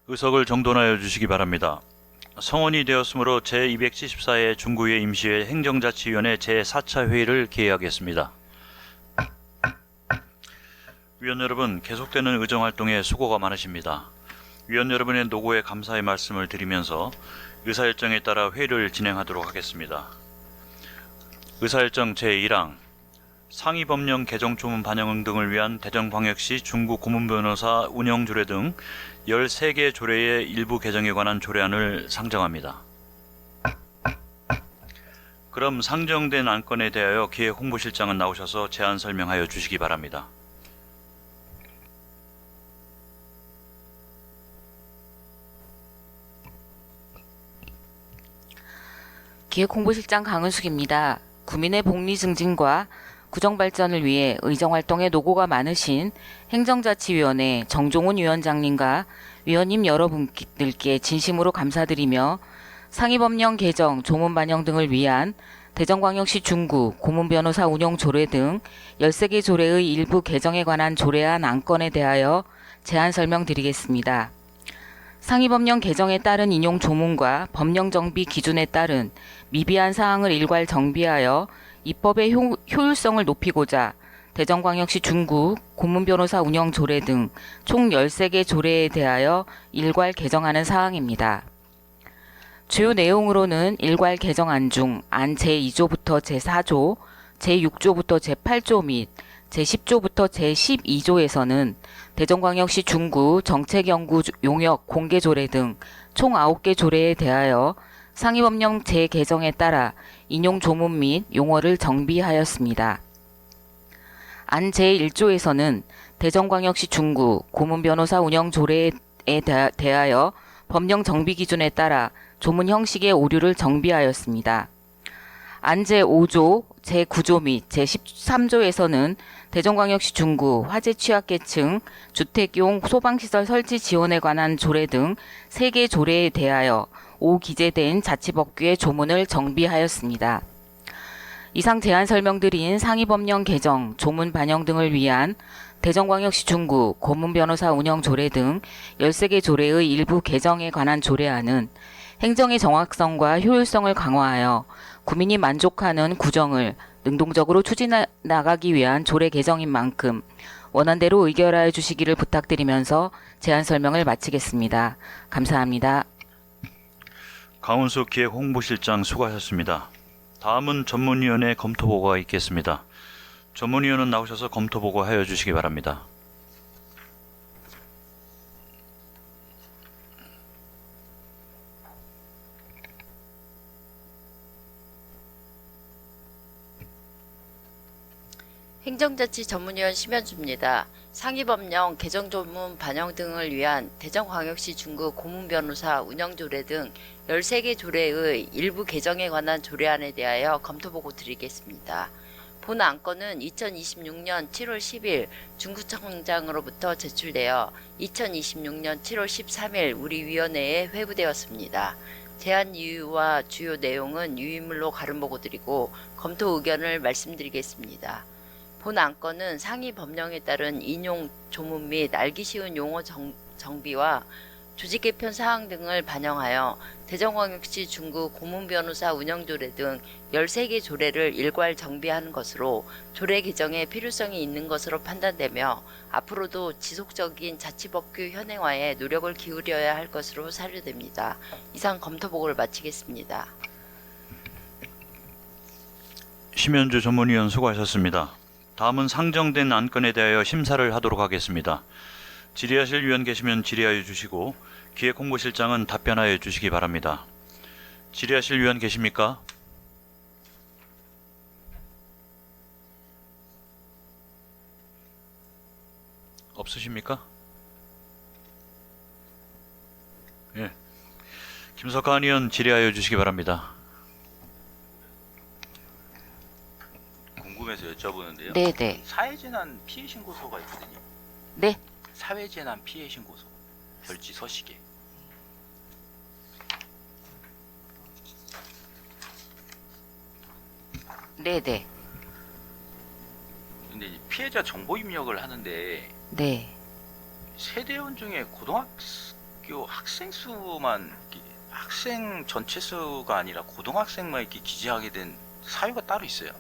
의석을 정돈하여 주시기 바랍니다. 성원이 되었으므로 제274회 중구의 임시회 행정자치위원회 제4차 회의를 개의하겠습니다. 위원 여러분, 계속되는 의정활동에 수고가 많으십니다. 위원 여러분의 노고에 감사의 말씀을 드리면서 의사일정에 따라 회의를 진행하도록 하겠습니다. 의사일정 제1항 상위법령 개정 조문 반영 등을 위한 대전광역시 중구 고문변호사 운영 조례 등 13개 조례의 일부 개정에 관한 조례안을 상정합니다. 그럼 상정된 안건에 대하여 기획홍보실장은 나오셔서 제안 설명하여 주시기 바랍니다. 기획홍보실장 강은숙입니다. 구민의 복리 증진과 구정발전을 위해 의정활동에 노고가 많으신 행정자치위원회 정종훈 위원장님과 위원님 여러분들께 진심으로 감사드리며 상위법령 개정, 조문 반영 등을 위한 대전광역시 중구 고문변호사 운영 조례 등 13개 조례의 일부 개정에 관한 조례안 안건에 대하여 제안 설명드리겠습니다. 상위법령 개정에 따른 인용 조문과 법령 정비 기준에 따른 미비한 사항을 일괄 정비하여 입법의 효율성을 높이고자 대전광역시 중구 고문변호사 운영 조례 등 총 13개 조례에 대하여 일괄 개정하는 사항입니다. 주요 내용으로는 일괄 개정안 중 안 제2조부터 제4조, 제6조부터 제8조 및 제10조부터 제12조에서는 대전광역시 중구 정책연구 용역 공개 조례 등 총 9개 조례에 대하여 상위법령 재개정에 따라 인용 조문 및 용어를 정비하였습니다. 안 제1조에서는 대전광역시 중구 고문변호사 운영 조례에 대하여 법령 정비 기준에 따라 조문 형식의 오류를 정비하였습니다. 안 제5조, 제9조 및 제13조에서는 대전광역시 중구 화재 취약계층 주택용 소방시설 설치 지원에 관한 조례 등 3개 조례에 대하여 기재된 자치법규의 조문을 정비하였습니다. 이상 제안 설명드린 상위법령 개정, 조문 반영 등을 위한 대전광역시 중구 고문변호사 운영 조례 등 13개 조례의 일부 개정에 관한 조례안은 행정의 정확성과 효율성을 강화하여 구민이 만족하는 구정을 능동적으로 추진해 나가기 위한 조례 개정인 만큼 원안대로 의결하여 주시기를 부탁드리면서 제안 설명을 마치겠습니다. 감사합니다. 강은숙 기획홍보실장 수고하셨습니다. 다음은 전문위원회 검토보고가 있겠습니다. 전문위원은 나오셔서 검토보고 하여 주시기 바랍니다. 행정자치 전문위원 심현주입니다. 상위법령 개정조문 반영 등을 위한 대전광역시 중구 고문변호사 운영조례 등 13개 조례의 일부 개정에 관한 조례안에 대하여 검토보고 드리겠습니다. 본 안건은 2026년 7월 10일 중구청장으로부터 제출되어 2026년 7월 13일 우리 위원회에 회부되었습니다. 제안 이유와 주요 내용은 유인물로 가름보고 드리고 검토 의견을 말씀드리겠습니다. 본 안건은 상위 법령에 따른 인용 조문 및 알기 쉬운 용어 정비와 조직 개편 사항 등을 반영하여 대전광역시 중구 고문변호사 운영조례 등 13개 조례를 일괄 정비하는 것으로 조례 개정에 필요성이 있는 것으로 판단되며 앞으로도 지속적인 자치법규 현행화에 노력을 기울여야 할 것으로 사료됩니다. 이상 검토보고를 마치겠습니다. 심현주 전문위원 수고하셨습니다. 다음은 상정된 안건에 대하여 심사를 하도록 하겠습니다. 질의하실 위원 계시면 질의하여 주시고 기획홍보실장은 답변하여 주시기 바랍니다. 질의하실 위원 계십니까? 없으십니까? 예. 김석환 의원 질의하여 주시기 바랍니다. 궁금해서 여쭤보는데요. 네네. 사회재난 피해신고서가 있거든요. 네. 사회재난 피해신고서 결지 서식에. 네네. 근데 이제 피해자 정보 입력을 하는데 네. 세대원 중에 고등학교 학생 수만 학생 전체 수가 아니라 고등학생만 이렇게 기재하게 된 사유가 따로 있어요.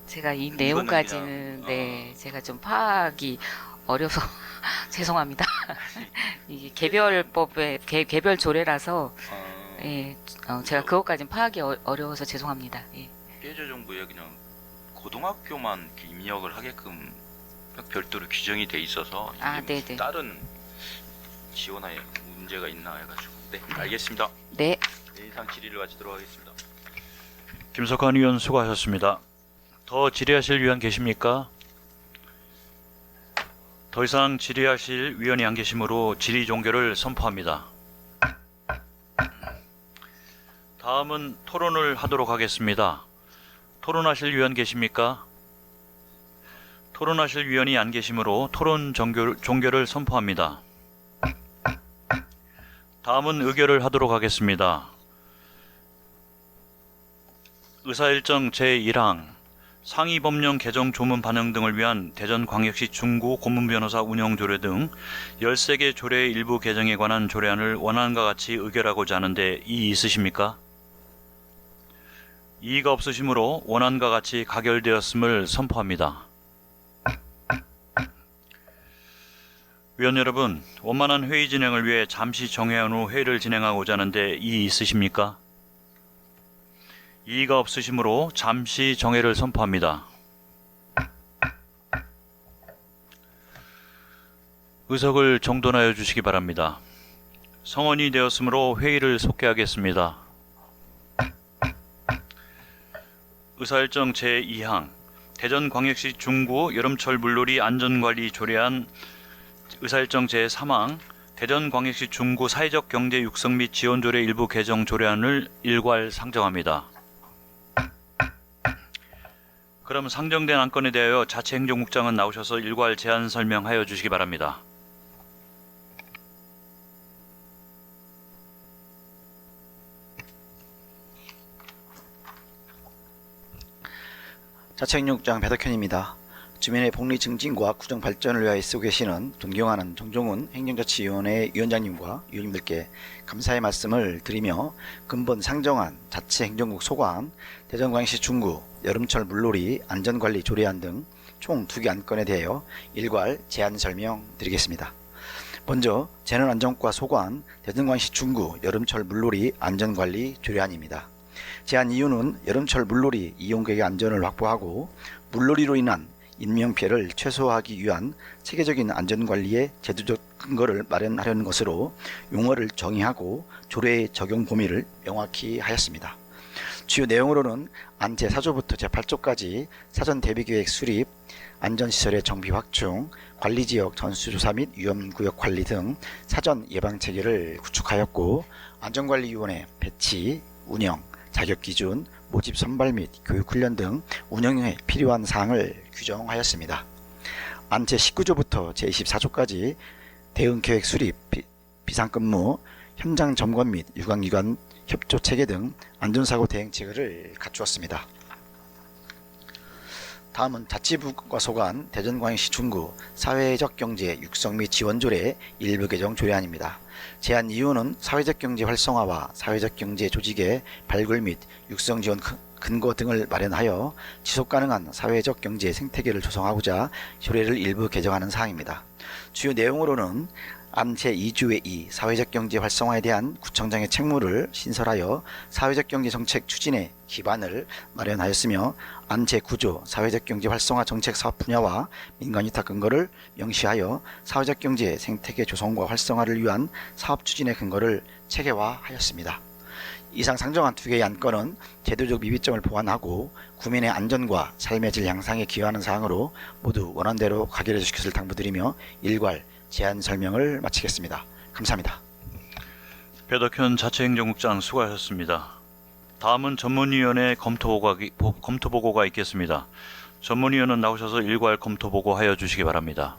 제가 이 이거는 내용까지는 그냥, 네, 제가 좀 파악이 어려서 죄송합니다. 이게 개별법의 개별 조례라서 예, 제가 그것까지는 파악이 어려워서 죄송합니다. 예. 피해자 정보에 그냥 고등학교만 이렇게 입력을 하게끔 별도로 규정이 돼 있어서 이게 아, 무슨 네네. 다른 지원에 문제가 있나 해가지고. 네, 알겠습니다. 네. 네, 이상 질의를 마치도록 하겠습니다. 김석환 의원 수고하셨습니다. 더 질의하실 위원 계십니까? 더 이상 질의하실 위원이 안 계시므로 질의 종결을 선포합니다. 다음은 토론을 하도록 하겠습니다. 토론하실 위원 계십니까? 토론하실 위원이 안 계시므로 토론 종결을 선포합니다. 다음은 의결을 하도록 하겠습니다. 의사일정 제1항 상위법령 개정 조문 반영 등을 위한 대전광역시 중구 고문변호사 운영조례 등 13개 조례의 일부 개정에 관한 조례안을 원안과 같이 의결하고자 하는데 이의 있으십니까? 이의가 없으시므로 원안과 같이 가결되었음을 선포합니다. 위원 여러분, 원만한 회의 진행을 위해 잠시 정회한 후 회의를 진행하고자 하는데 이의 있으십니까? 이의가 없으시므로 잠시 정회를 선포합니다. 의석을 정돈하여 주시기 바랍니다. 성원이 되었으므로 회의를 속개하겠습니다. 의사일정 제2항 대전광역시 중구 여름철 물놀이 안전관리 조례안 의사일정 제3항 대전광역시 중구 사회적 경제 육성 및 지원 조례 일부 개정 조례안을 일괄 상정합니다. 그럼 상정된 안건에 대하여 자치행정국장은 나오셔서 일괄 제안 설명하여 주시기 바랍니다. 자치행정국장 배덕현입니다. 주민의 복리 증진과 구정 발전을 위하여 쓰고 계시는 존경하는 정종훈 행정자치위원회 위원장님과 위원님들께 감사의 말씀을 드리며 근본 상정안, 자치행정국 소관, 대전광역시 중구 여름철 물놀이 안전관리 조례안 등 총 2개 안건에 대하여 일괄 제안 설명 드리겠습니다. 먼저 재난안전과 소관 대전광역시 중구 여름철 물놀이 안전관리 조례안입니다. 제안 이유는 여름철 물놀이 이용객의 안전을 확보하고 물놀이로 인한 인명피해를 최소화하기 위한 체계적인 안전관리의 제도적 근거를 마련하려는 것으로 용어를 정의하고 조례의 적용 범위를 명확히 하였습니다. 주요 내용으로는 안 제4조부터 제8조까지 사전 대비계획 수립, 안전시설의 정비 확충, 관리지역 전수조사 및 위험구역 관리 등 사전 예방체계를 구축하였고 안전관리위원회 배치, 운영, 자격기준, 모집 선발 및 교육훈련 등 운영에 필요한 사항을 규정하였습니다. 안 제19조부터 제24조까지 대응계획 수립, 비상근무, 현장 점검 및 유관기관 협조체계 등 안전사고 대응체계를 갖추었습니다. 다음은 자치부과 소관 대전광역시 중구 사회적 경제 육성 및 지원 조례 일부 개정 조례안입니다. 제안 이유는 사회적 경제 활성화와 사회적 경제 조직의 발굴 및 육성 지원 근거 등을 마련하여 지속 가능한 사회적 경제 생태계를 조성하고자 조례를 일부 개정하는 사항입니다. 주요 내용으로는 안 제2조의 2 사회적 경제 활성화에 대한 구청장의 책무를 신설하여 사회적 경제 정책 추진의 기반을 마련하였으며 안 제9조 사회적 경제 활성화 정책 사업 분야와 민간 위탁 근거를 명시하여 사회적 경제 생태계 조성과 활성화를 위한 사업 추진의 근거를 체계화하였습니다. 이상 상정한 2개의 안건은 제도적 미비점을 보완하고 국민의 안전과 삶의 질 향상에 기여하는 사항으로 모두 원안대로 가결해 주실 것을 당부드리며 일괄 제안 설명을 마치겠습니다. 감사합니다. 배덕현 자치행정국장 수고하셨습니다. 다음은 전문위원회 검토보고가 있겠습니다. 전문위원은 나오셔서 일괄 검토보고하여 주시기 바랍니다.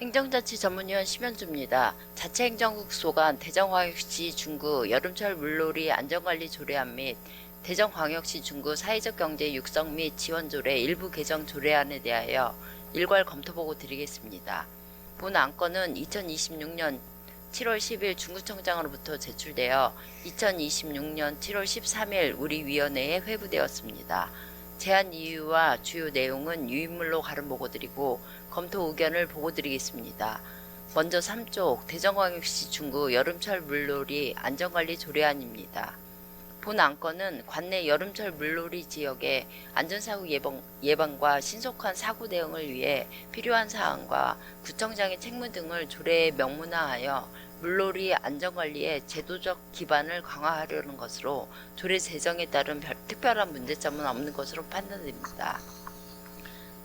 행정자치 전문위원 심현주입니다. 자치행정국 소관 대전광역시 중구 여름철 물놀이 안전관리 조례안 및 대전광역시 중구 사회적 경제 육성 및 지원 조례 일부 개정 조례안에 대하여 일괄 검토보고 드리겠습니다. 본 안건은 2026년 7월 10일 중구청장으로부터 제출되어 2026년 7월 13일 우리 위원회에 회부되었습니다. 제안 이유와 주요 내용은 유인물로 가름 보고드리고 검토 의견을 보고드리겠습니다. 먼저 3쪽 대전광역시 중구 여름철 물놀이 안전관리 조례안입니다. 본 안건은 관내 여름철 물놀이 지역의 안전사고 예방과 신속한 사고 대응을 위해 필요한 사항과 구청장의 책무 등을 조례에 명문화하여 물놀이 안전관리의 제도적 기반을 강화하려는 것으로 조례 제정에 따른 특별한 문제점은 없는 것으로 판단됩니다.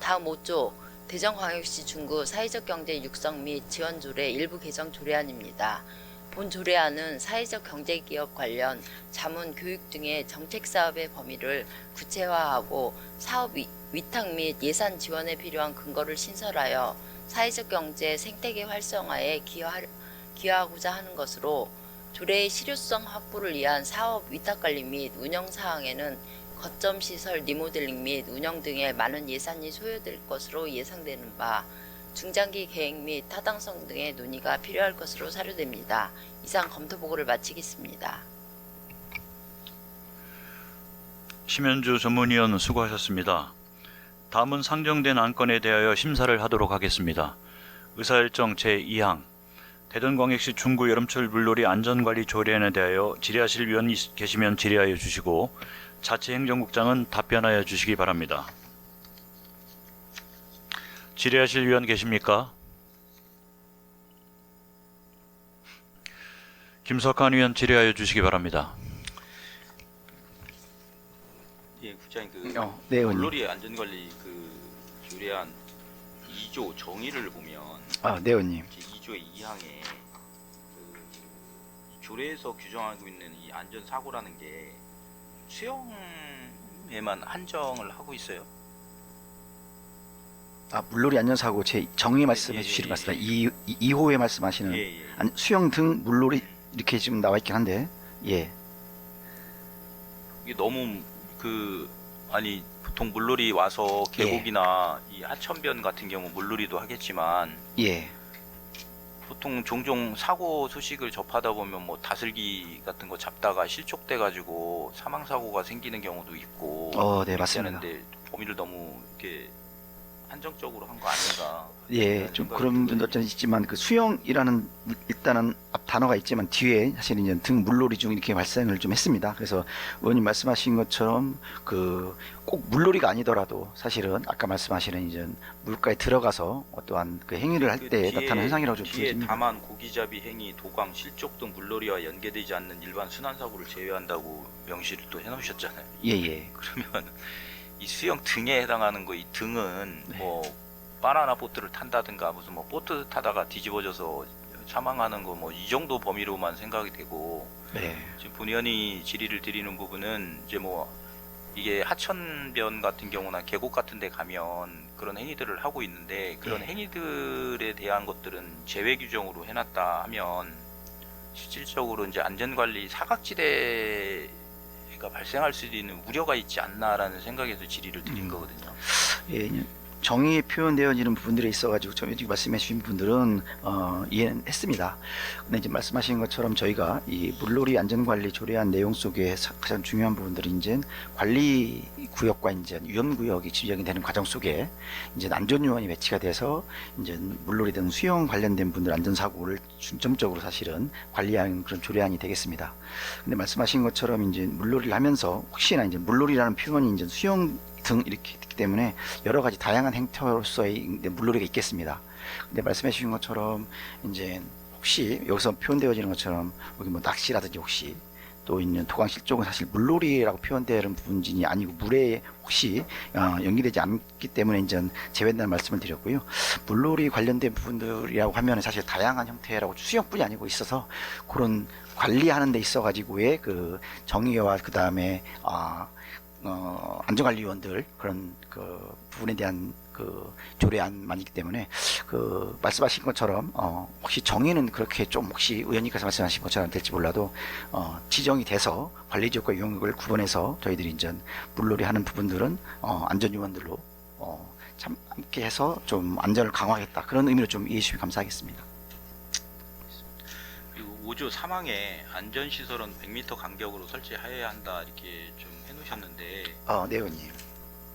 다음 5조 대전광역시 중구 사회적 경제 육성 및 지원 조례 일부 개정 조례안입니다. 본 조례안은 사회적 경제기업 관련 자문 교육 등의 정책사업의 범위를 구체화하고 사업 위탁 및 예산 지원에 필요한 근거를 신설하여 사회적 경제 생태계 활성화에 기여하고자 하는 것으로 조례의 실효성 확보를 위한 사업 위탁관리 및 운영사항에는 거점 시설 리모델링 및 운영 등에 많은 예산이 소요될 것으로 예상되는 바 중장기 계획 및 타당성 등의 논의가 필요할 것으로 사료됩니다. 이상 검토 보고를 마치겠습니다. 심현주 전문위원 수고하셨습니다. 다음은 상정된 안건에 대하여 심사를 하도록 하겠습니다. 의사일정 제2항 대전광역시 중구 여름철 물놀이 안전관리 조례안에 대하여 질의하실 위원이 계시면 질의하여 주시고 자치행정국장은 답변하여 주시기 바랍니다. 질의하실 위원 계십니까? 김석환 위원 질의하여 주시기 바랍니다. 예, 국장님 네, 의원님. 물놀이 안전관리 조례안 2조 정의를 보면 네, 의원님. 2조의 2항에 조례에서 규정하고 있는 이 안전사고라는 게 수영에만 한정을 하고 있어요. 물놀이 안전사고 제 정의 말씀해 주시는 것 같습니다. 2호에 말씀하시는 예. 수영 등 물놀이 이렇게 지금 나와 있긴 한데, 예. 이게 너무 보통 물놀이 와서 계곡이나 이 하천변 같은 경우 물놀이도 하겠지만 예. 보통 종종 사고 소식을 접하다 보면 뭐 다슬기 같은 거 잡다가 실족돼 가지고 사망 사고가 생기는 경우도 있고. 네, 맞습니다. 하는데 범위를 너무 이렇게 한정적으로 한 거 아닌가? 예, 좀 그런 분도 있지만 그 수영이라는 일단은 앞 단어가 있지만 뒤에 사실은 이제 등 물놀이 중 이렇게 발생을 좀 했습니다. 그래서 의원님 말씀하신 것처럼 꼭 물놀이가 아니더라도 사실은 아까 말씀하시는 이제 물가에 들어가서 어떠한 그 행위를 할 때 나타나는 현상이라고 좀 뒤에 보여집니다. 다만 고기잡이 행위, 도강, 실족 등 물놀이와 연계되지 않는 일반 순환 사고를 제외한다고 명시를 또 해놓으셨잖아요. 예. 그러면 이 수영 등에 해당하는 거 이 등은 네. 뭐 바나나 보트를 탄다든가 무슨 뭐 보트 타다가 뒤집어져서 사망하는 거 뭐 이 정도 범위로만 생각이 되고 네. 지금 본 의원이 질의를 드리는 부분은 이제 뭐 이게 하천변 같은 경우나 계곡 같은 데 가면 그런 행위들을 하고 있는데 그런 네. 행위들에 대한 것들은 제외 규정으로 해놨다 하면 실질적으로 이제 안전관리 사각지대가 발생할 수 있는 우려가 있지 않나라는 생각에서 질의를 드린 거거든요. 예, 정의에 표현되어지는 부분들이 있어가지고 지금 말씀해 주신 분들은 이해는 했습니다. 근데 이제 말씀하신 것처럼 저희가 이 물놀이 안전관리 조례안 내용 속에 가장 중요한 부분들이 이제 관리 구역과 이제 위험 구역이 지정이 되는 과정 속에 이제 안전요원이 배치가 돼서 이제 물놀이 등 수영 관련된 분들 안전사고를 중점적으로 사실은 관리하는 그런 조례안이 되겠습니다. 근데 말씀하신 것처럼 이제 물놀이를 하면서 혹시나 이제 물놀이라는 표현이 이제 수영 등 이렇게 있기 때문에 여러 가지 다양한 행태로서의 물놀이가 있겠습니다. 근데 말씀해 주신 것처럼 이제 혹시 여기서 표현되어지는 것처럼 여기 뭐 낚시라든지 혹시 또 있는 도강실족은 사실 물놀이라고 표현되는 부분이 아니고 물에 혹시 연기되지 않기 때문에 이제 제외된다는 말씀을 드렸고요. 물놀이 관련된 부분들이라고 하면 사실 다양한 형태라고 수영뿐이 아니고 있어서 그런 관리하는 데 있어 가지고의 그 정의와 그 다음에 안전관리위원들 그런 그 부분에 대한 그 조례안만이기 때문에 그 말씀하신 것처럼 혹시 정의는 그렇게 좀 혹시 의원님께서 말씀하신 것처럼 될지 몰라도 지정이 돼서 관리지역과 이용구역을 구분해서 저희들이 이제 물놀이 하는 부분들은 안전요원들로 참 함께 해서 좀 안전을 강화하겠다, 그런 의미로 좀 이해해 주시면 감사하겠습니다. 그리고 5조 3항에 안전시설은 100m 간격으로 설치해야 한다 이렇게 좀 해놓으셨는데 네, 의원님.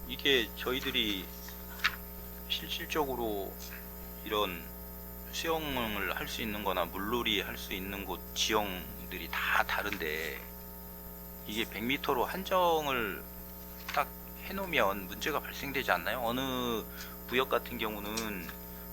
이게 저희들이 실질적으로 이런 수영을 할 수 있는 거나 물놀이 할 수 있는 곳 지형들이 다 다른데 이게 100m로 한정을 딱 해놓으면 문제가 발생되지 않나요? 어느 구역 같은 경우는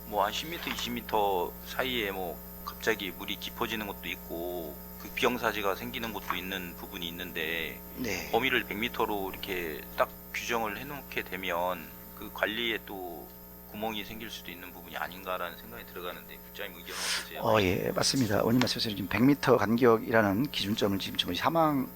뭐 한 10m, 20m 사이에 뭐 갑자기 물이 깊어지는 것도 있고 그 비경사지가 생기는 곳도 있는 부분이 있는데 네. 범위를 100m로 이렇게 딱 규정을 해놓게 되면 그 관리에 또 구멍이 생길 수도 있는 부분이 아닌가라는 생각이 들어가는데 국장님 의견 어떠세요? 예, 맞습니다. 원님 말씀하신 지금 100m 간격이라는 기준점을 지금 저희 사망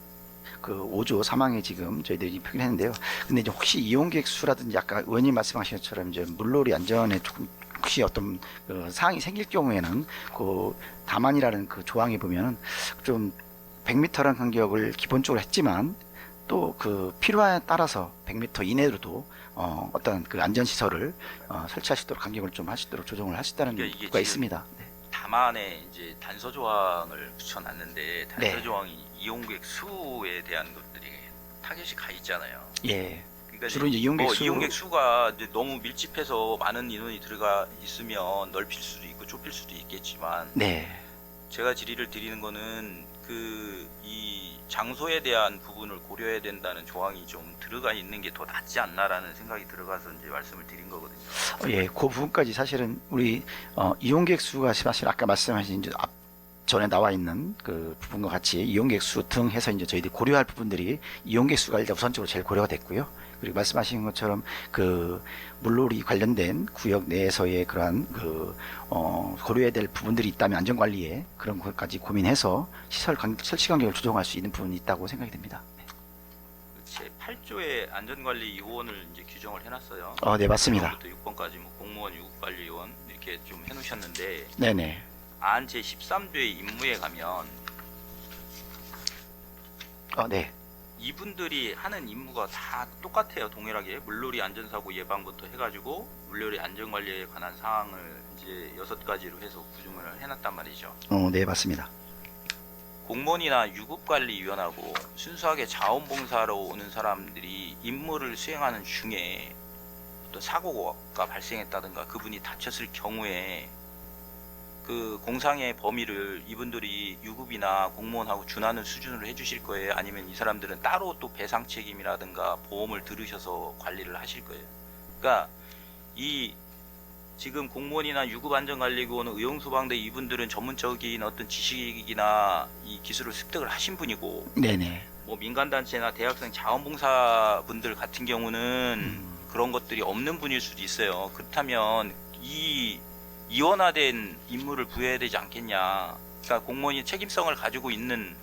그 5조 3항에 지금 저희들이 표기했는데요. 근데 이제 혹시 이용객 수라든지 아까 의원님 말씀하신 것처럼 이제 물놀이 안전에 조금 혹시 어떤 그 사항이 생길 경우에는 그 다만이라는 그 조항에 보면은 좀 100m라는 간격을 기본적으로 했지만 또 그 필요에 따라서 100m 이내로도 어떤 그 안전 시설을 설치할 수 있도록 간격을 좀 하시도록 조정을 하시다는 그러니까 이게 거가 지금 있습니다. 네. 다만에 이제 단서 조항을 붙여놨는데 단서 네. 조항이 이용객 수에 대한 것들이 타겟이 가 있잖아요. 예. 그러니까 주로 이제 이용객 수. 이용객 수가 이제 너무 밀집해서 많은 인원이 들어가 있으면 넓힐 수도 있고 좁힐 수도 있겠지만 네. 제가 질의를 드리는 거는 이 장소에 대한 부분을 고려해야 된다는 조항이 좀 들어가 있는 게 더 낫지 않나라는 생각이 들어가서 이제 말씀을 드린 거거든요. 예, 그 부분까지 사실은 우리 이용객 수가 사실 아까 말씀하신 이제 전에 나와 있는 그 부분과 같이 이용객 수 등 해서 이제 저희들이 고려할 부분들이 이용객 수가 일단 우선적으로 제일 고려가 됐고요. 그리고 말씀하신 것처럼 그 물놀이 관련된 구역 내에서의 그러한 그 고려해야 될 부분들이 있다면 안전관리에 그런 것까지 고민해서 설치 간격을 조정할 수 있는 부분이 있다고 생각이 됩니다. 제 8조의 안전관리 요원을 이제 규정을 해놨어요. 네, 맞습니다. 1번부터 6번까지 뭐 공무원, 유급관리요원 이렇게 좀 해놓으셨는데 네네. 안 제 13조의 임무에 가면 네. 이분들이 하는 임무가 다 똑같아요. 동일하게 물놀이 안전사고 예방부터 해가지고 물놀이 안전관리에 관한 사항을 이제 6가지로 해서 구성을 해놨단 말이죠. 네, 맞습니다. 공무원이나 유급관리위원하고 순수하게 자원봉사로 오는 사람들이 임무를 수행하는 중에 어떤 사고가 발생했다든가 그분이 다쳤을 경우에 그 공상의 범위를 이분들이 유급이나 공무원하고 준하는 수준으로 해주실 거예요? 아니면 이 사람들은 따로 또 배상 책임이라든가 보험을 들으셔서 관리를 하실 거예요? 그러니까 이 지금 공무원이나 유급안전관리구원 의용소방대 이분들은 전문적인 어떤 지식이나 이 기술을 습득을 하신 분이고 네네. 뭐 민간단체나 대학생 자원봉사분들 같은 경우는 그런 것들이 없는 분일 수도 있어요. 그렇다면 이 이원화된 임무를 부여해야 되지 않겠냐. 그러니까 공무원이 책임성을 가지고 있는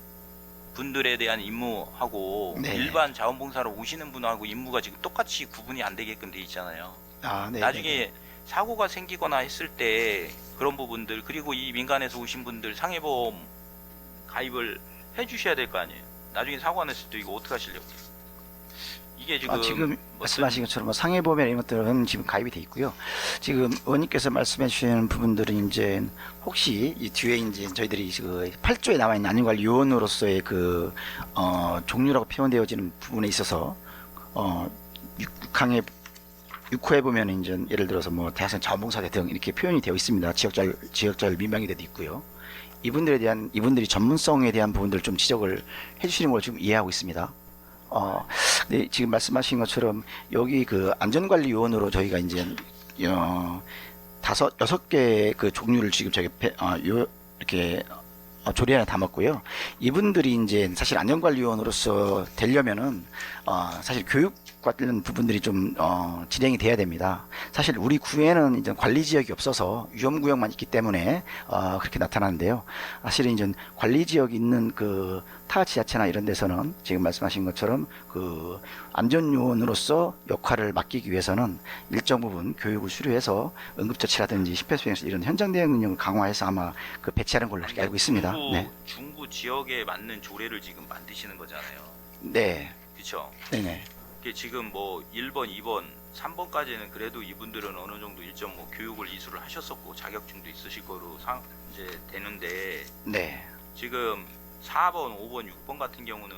분들에 대한 임무하고 네. 일반 자원봉사로 오시는 분하고 임무가 지금 똑같이 구분이 안 되게끔 돼 있잖아요. 네. 나중에 사고가 생기거나 했을 때 그런 부분들 그리고 이 민간에서 오신 분들 상해보험 가입을 해주셔야 될 거 아니에요. 나중에 사고가 났을 때 이거 어떻게 하시려고? 이게 지금 말씀하신 것처럼 뭐 상해보험 이런 것들은 지금 가입이 돼 있고요. 지금 의원님께서 말씀해 주시는 부분들은 이제 혹시 이 뒤에 이제 저희들이 그 8조에 나와 있는 안전관리 요원으로서의 그 종류라고 표현되어지는 부분에 있어서 6호에 보면 이제 예를 들어서 뭐 대학생 자원봉사대 등 이렇게 표현이 되어 있습니다. 지역자율 민방위대도 있고요. 이분들이 전문성에 대한 부분들을 좀 지적을 해주시는 걸 지금 이해하고 있습니다. 네, 지금 말씀하신 것처럼 여기 그 안전관리 요원으로 저희가 이제 6개 그 종류를 지금 이렇게 조례안에 담았고요. 이분들이 이제 사실 안전관리 요원으로서 되려면은 사실 교육 관련 부분들이 좀 진행이 돼야 됩니다. 사실 우리 구에는 이제 관리 지역이 없어서 위험구역만 있기 때문에 그렇게 나타나는데요. 사실은 이제 관리 지역이 있는 그 타 지자체나 이런 데서는 지금 말씀하신 것처럼 그 안전요원으로서 역할을 맡기기 위해서는 일정 부분 교육을 수료해서 응급처치라든지 심폐소생술 이런 현장 대응 능력을 강화해서 아마 그 배치하는 걸로 이렇게 알고 있습니다. 네. 중구 지역에 맞는 조례를 지금 만드시는 거잖아요. 네. 그렇죠? 네네. 이게 지금 뭐 1번, 2번, 3번까지는 그래도 이분들은 어느 정도 일정 뭐 교육을 이수를 하셨었고 자격증도 있으실 거로 이제 되는데 네. 지금 4번, 5번, 6번 같은 경우는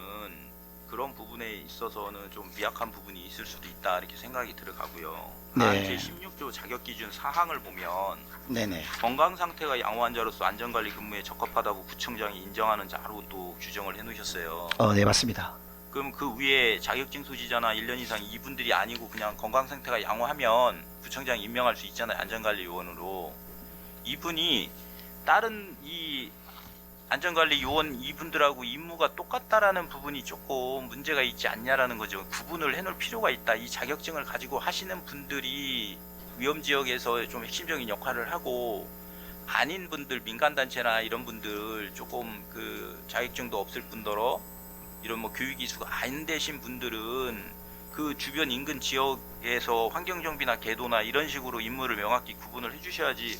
그런 부분에 있어서는 좀 미약한 부분이 있을 수도 있다 이렇게 생각이 들어가고요. 네. 제16조 자격기준 사항을 보면 네네. 건강 상태가 양호한 자로서 안전관리 근무에 적합하다고 구청장이 인정하는 자로 또 규정을 해놓으셨어요. 네, 맞습니다. 그럼 그 위에 자격증 소지자나 1년 이상 이분들이 아니고 그냥 건강 상태가 양호하면 구청장이 임명할 수 있잖아요. 안전관리요원으로. 이분이 다른 이 안전관리 요원 이분들하고 임무가 똑같다라는 부분이 조금 문제가 있지 않냐라는 거죠. 구분을 해놓을 필요가 있다. 이 자격증을 가지고 하시는 분들이 위험지역에서 좀 핵심적인 역할을 하고 아닌 분들, 민간단체나 이런 분들 조금 그 자격증도 없을 뿐더러 이런 뭐 교육이수가 안 되신 분들은 그 주변 인근 지역에서 환경정비나 계도나 이런 식으로 임무를 명확히 구분을 해주셔야지.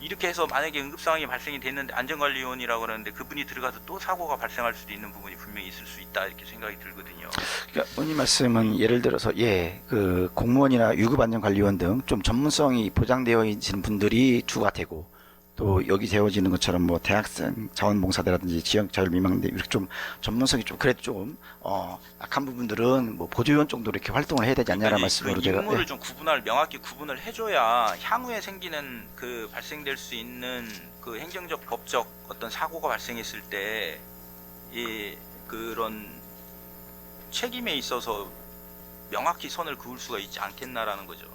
이렇게 해서 만약에 응급상황이 발생이 됐는데 안전관리요원이라고 그러는데 그분이 들어가서 또 사고가 발생할 수도 있는 부분이 분명히 있을 수 있다 이렇게 생각이 들거든요. 그러니까 의원님 말씀은 예를 들어서 그 공무원이나 유급안전관리원 등 좀 전문성이 보장되어 있는 분들이 주가 되고 또 여기 세워지는 것처럼 뭐 대학생 자원봉사대라든지 지역자율미망대 이렇게 좀 전문성이 좀 그래도 좀 약한 부분들은 뭐 보조위원 정도로 이렇게 활동을 해야 되지 않냐는 말씀으로 그 제가 임무를 좀 명확히 구분을 해줘야 향후에 생기는 그 발생될 수 있는 그 행정적 법적 어떤 사고가 발생했을 때 이 그런 책임에 있어서 명확히 선을 그을 수가 있지 않겠나라는 거죠.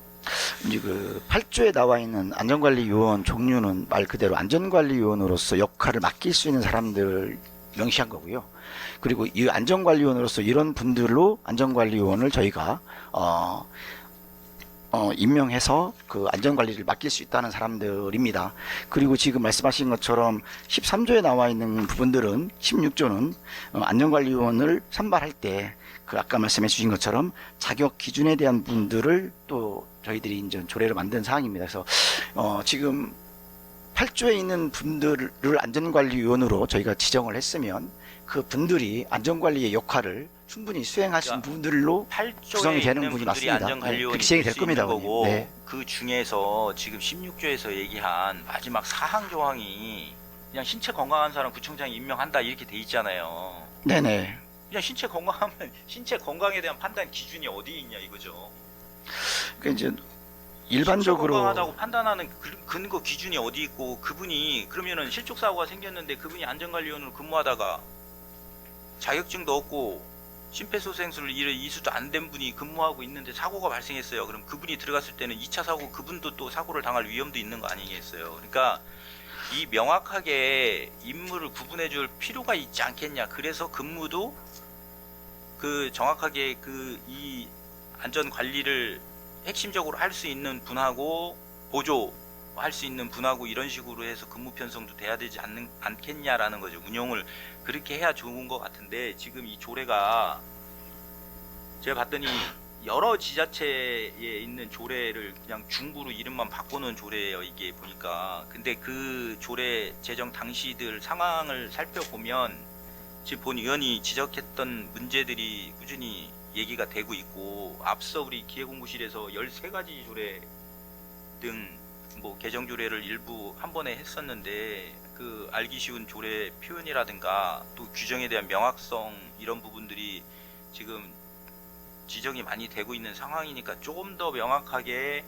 이제 그 8조에 나와 있는 안전관리요원 종류는 말 그대로 안전관리요원으로서 역할을 맡길 수 있는 사람들을 명시한 거고요. 그리고 이 안전관리요원으로서 이런 분들로 안전관리요원을 저희가 임명해서 그 안전관리를 맡길 수 있다는 사람들입니다. 그리고 지금 말씀하신 것처럼 13조에 나와 있는 부분들은 16조는 안전관리요원을 선발할 때 그 아까 말씀해 주신 것처럼 자격 기준에 대한 분들을 또 저희들이 이제 조례를 만든 사항입니다. 그래서 지금 8조에 있는 분들을 안전관리위원으로 저희가 지정을 했으면 그 분들이 안전관리의 역할을 충분히 수행하신 분들로 8조에 구성이 되는 있는 분이 분들이 맞습니다. 안전관리원이 그렇게 시행이 될 될 겁니다. 거고 네. 그 중에서 지금 16조에서 얘기한 마지막 사항 조항이 그냥 신체 건강한 사람 구청장이 임명한다 이렇게 돼 있잖아요. 네네. 그냥 신체 건강하면 신체 건강에 대한 판단 기준이 어디 있냐 이거죠. 그러니까 이제 신체 일반적으로 건강하다고 판단하는 근거 기준이 어디 있고 그분이 그러면은 실족 사고가 생겼는데 그분이 안전관리원으로 근무하다가 자격증도 없고 심폐소생술 이수도 안 된 분이 근무하고 있는데 사고가 발생했어요. 그럼 그분이 들어갔을 때는 2차 사고 그분도 또 사고를 당할 위험도 있는 거 아니겠어요. 그러니까 이 명확하게 임무를 구분해 줄 필요가 있지 않겠냐. 그래서 근무도 그 정확하게 그 이 안전 관리를 핵심적으로 할 수 있는 분하고 보조할 수 있는 분하고 이런 식으로 해서 근무 편성도 돼야 되지 않겠냐라는 거죠. 운영을 그렇게 해야 좋은 것 같은데 지금 이 조례가 제가 봤더니 여러 지자체에 있는 조례를 그냥 중구로 이름만 바꾸는 조례예요. 이게 보니까. 근데 그 조례 제정 당시들 상황을 살펴보면 지금 본 의원이 지적했던 문제들이 꾸준히 얘기가 되고 있고 앞서 우리 기획공부실에서 13가지 조례 등 뭐 개정 조례를 일부 한 번에 했었는데 그 알기 쉬운 조례 표현이라든가 또 규정에 대한 명확성 이런 부분들이 지금 지적이 많이 되고 있는 상황이니까 조금 더 명확하게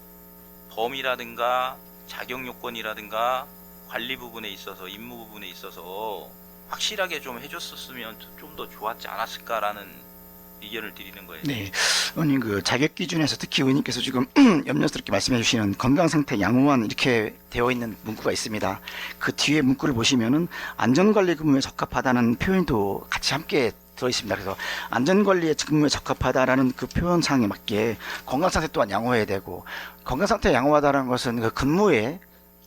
범위라든가 자격 요건이라든가 관리 부분에 있어서 임무 부분에 있어서 확실하게 좀 해줬었으면 좀 더 좋았지 않았을까라는 의견을 드리는 거예요. 네, 의원님 그 자격 기준에서 특히 의원님께서 지금 염려스럽게 말씀해 주시는 건강 상태 양호한 이렇게 되어 있는 문구가 있습니다. 그 뒤에 문구를 보시면은 안전관리 근무에 적합하다는 표현도 같이 함께 들어 있습니다. 그래서 안전관리의 근무에 적합하다라는 그 표현상에 맞게 건강상태 또한 양호해야 되고, 건강상태 양호하다는 것은 그 근무에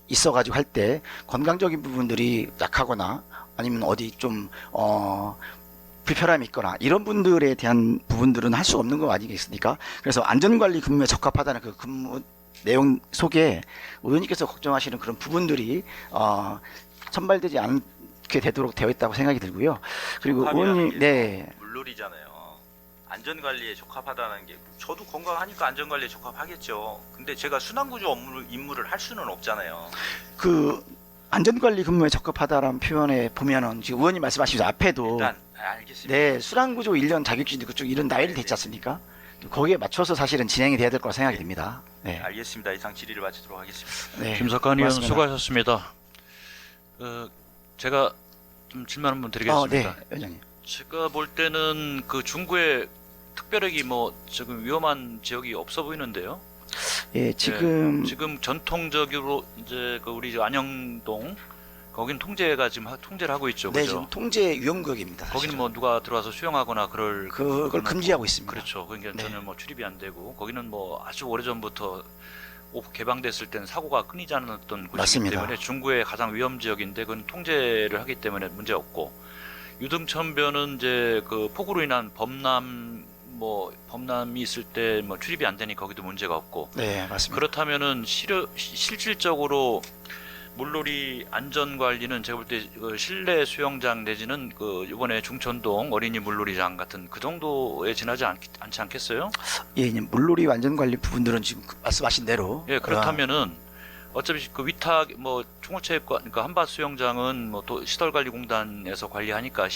있어가지고 할 때 건강적인 부분들이 약하거나 아니면 어디 좀 불편함이 있거나 이런 분들에 대한 부분들은 할 수 없는 거 아니겠습니까? 그래서 안전관리 근무에 적합하다는 그 근무 내용 속에 의원님께서 걱정하시는 그런 부분들이 선발되지 않게 되도록 되어 있다고 생각이 들고요. 그리고 의원님, 네, 물놀이잖아요. 안전관리에 적합하다는 게 저도 건강하니까 안전관리에 적합하겠죠. 근데 제가 순환구조 임무를 할 수는 없잖아요. 그 안전관리 근무에 적합하다라는 표현에 보면은 지금 의원님 말씀하신 앞에도 일단 알겠습니다. 네, 수란구조 1년 자격증도 그쪽 이런 나이를 됐지 않습니까? 거기에 맞춰서 사실은 진행이 돼야 될 거라 생각이 듭니다. 네. 알겠습니다. 이상 질의를 마치도록 하겠습니다. 네. 김석환 의원 고맙습니다. 수고하셨습니다. 제가 좀 질문 한번 드리겠습니다. 네, 위원장님. 제가 볼 때는 그 중구에 특별하게 뭐 지금 위험한 지역이 없어 보이는데요. 예, 지금 지금 전통적으로 이제 그 우리 안영동 거긴 통제가 지금 통제를 하고 있죠. 네, 그죠? 지금 통제 위험구역입니다. 거기는 사실은. 뭐 누가 들어와서 수영하거나 그걸 그거는 금지하고 뭐, 있습니다. 그렇죠. 그러니까 네. 전혀 뭐 출입이 안 되고 거기는 뭐 아주 오래전부터 개방됐을 때는 사고가 끊이지 않았던 곳이기 맞습니다. 때문에 중구의 가장 위험 지역인데 그건 통제를 하기 때문에 문제 없고, 유등천변은 이제 그 폭우로 인한 범람이 있을 때 뭐 출입이 안 되니 거기도 문제가 없고, 네, 맞습니다. 그렇다면은 실질적으로 물놀이 안전 관리는 제가 볼 때 실내 수영장 내지는 그 이번에 중천동 어린이 물놀이장 같은 그 정도에 지나지 않지 않겠어요? 예, 이제 물놀이 안전관리 부분들은 지금 말씀하신 대로 예, 그렇다면은 어차피 그 위탁 뭐 총무체육관, 그러니까 한밭 수영장은 뭐 또 시설관리공단에서 관리하니까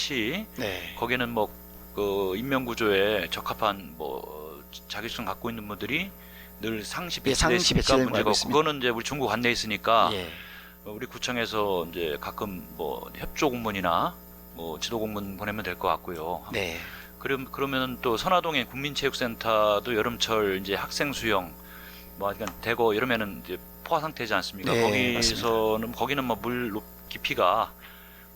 네, 거기는 뭐 그 인명구조에 적합한 뭐 자격증 갖고 있는 분들이 늘 상시 예, 배치돼 상시 있으니까 배치되는 거 문제가 알고 없고, 있습니다. 그거는 이제 우리 중구 관내에 있으니까 예, 우리 구청에서 이제 가끔 뭐 협조 공문이나 뭐 지도 공문 보내면 될 것 같고요. 네, 그러면 또 선화동의 국민체육센터도 여름철 이제 학생 수영 뭐 그러니까 대거 이러면은 이제 포화 상태지 않습니까? 네, 거기는 뭐 물 깊이가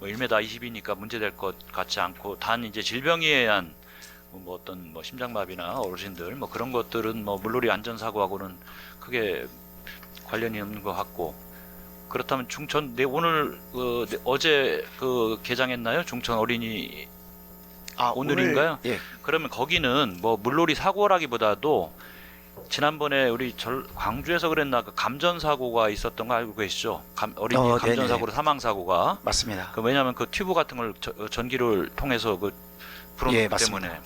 뭐 1m 20이니까 문제될 것 같지 않고, 단 이제 질병에 의한 뭐 어떤 뭐 심장마비나 어르신들 뭐 그런 것들은 뭐 물놀이 안전사고하고는 크게 관련이 없는 것 같고, 그렇다면 중천 오늘 어제 개장했나요? 중천 어린이 오늘인가요? 오늘, 예, 그러면 거기는 뭐 물놀이 사고라기보다도 지난번에 우리 광주에서 그랬나 그 감전 사고가 있었던 거 알고 계시죠? 어린이 감전 네네. 사고로 사망 사고가. 맞습니다. 왜냐하면 그 튜브 같은 걸 전기를 통해서 불어넣기 예, 맞습니다. 때문에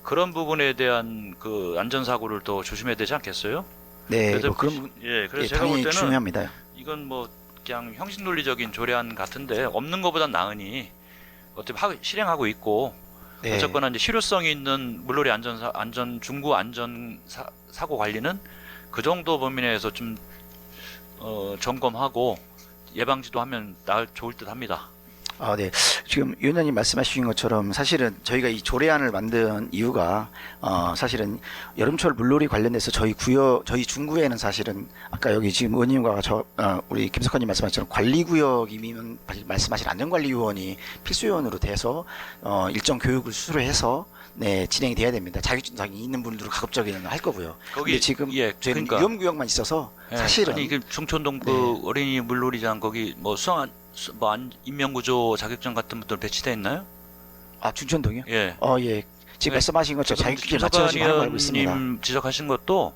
그런 부분에 대한 그 안전 사고를 더 조심해야 되지 않겠어요? 네, 그래서 뭐 그런 그래서 예, 제가 볼 당연히 때는 중요합니다. 이건 뭐 그냥 형식 논리적인 조례안 같은데 없는 것보단 나으니 어차피 실행하고 있고, 네, 어쨌거나 이제 실효성이 있는 물놀이 중구 사고 관리는 그 정도 범위 내에서 좀 점검하고 예방지도 하면 좋을 듯 합니다. 네. 지금 위원장님 말씀하신 것처럼 사실은 저희가 이 조례안을 만든 이유가 사실은 여름철 물놀이 관련해서 저희 중구에는 사실은 아까 여기 지금 의원님과 우리 김석환님 말씀하신 관리구역이면 말씀하신 안전관리요원이 필수요원으로 돼서 일정 교육을 수료해서 네, 진행이 돼야 됩니다. 자격증이 있는 분들은 가급적이면 할 거고요. 거기 근데 지금 예, 저희는 그러니까 위험구역만 있어서 예, 사실은 아니 그 중천동 그 네. 어린이 물놀이장 거기 뭐 인명구조 자격증 같은 분들 배치돼 있나요? 중천동이요? 예. 예. 지금 네. 말씀하신 것처럼 자격증에 김석환 맞춰서 하는 걸 알고 있습니다. 의원님 지적하신 것도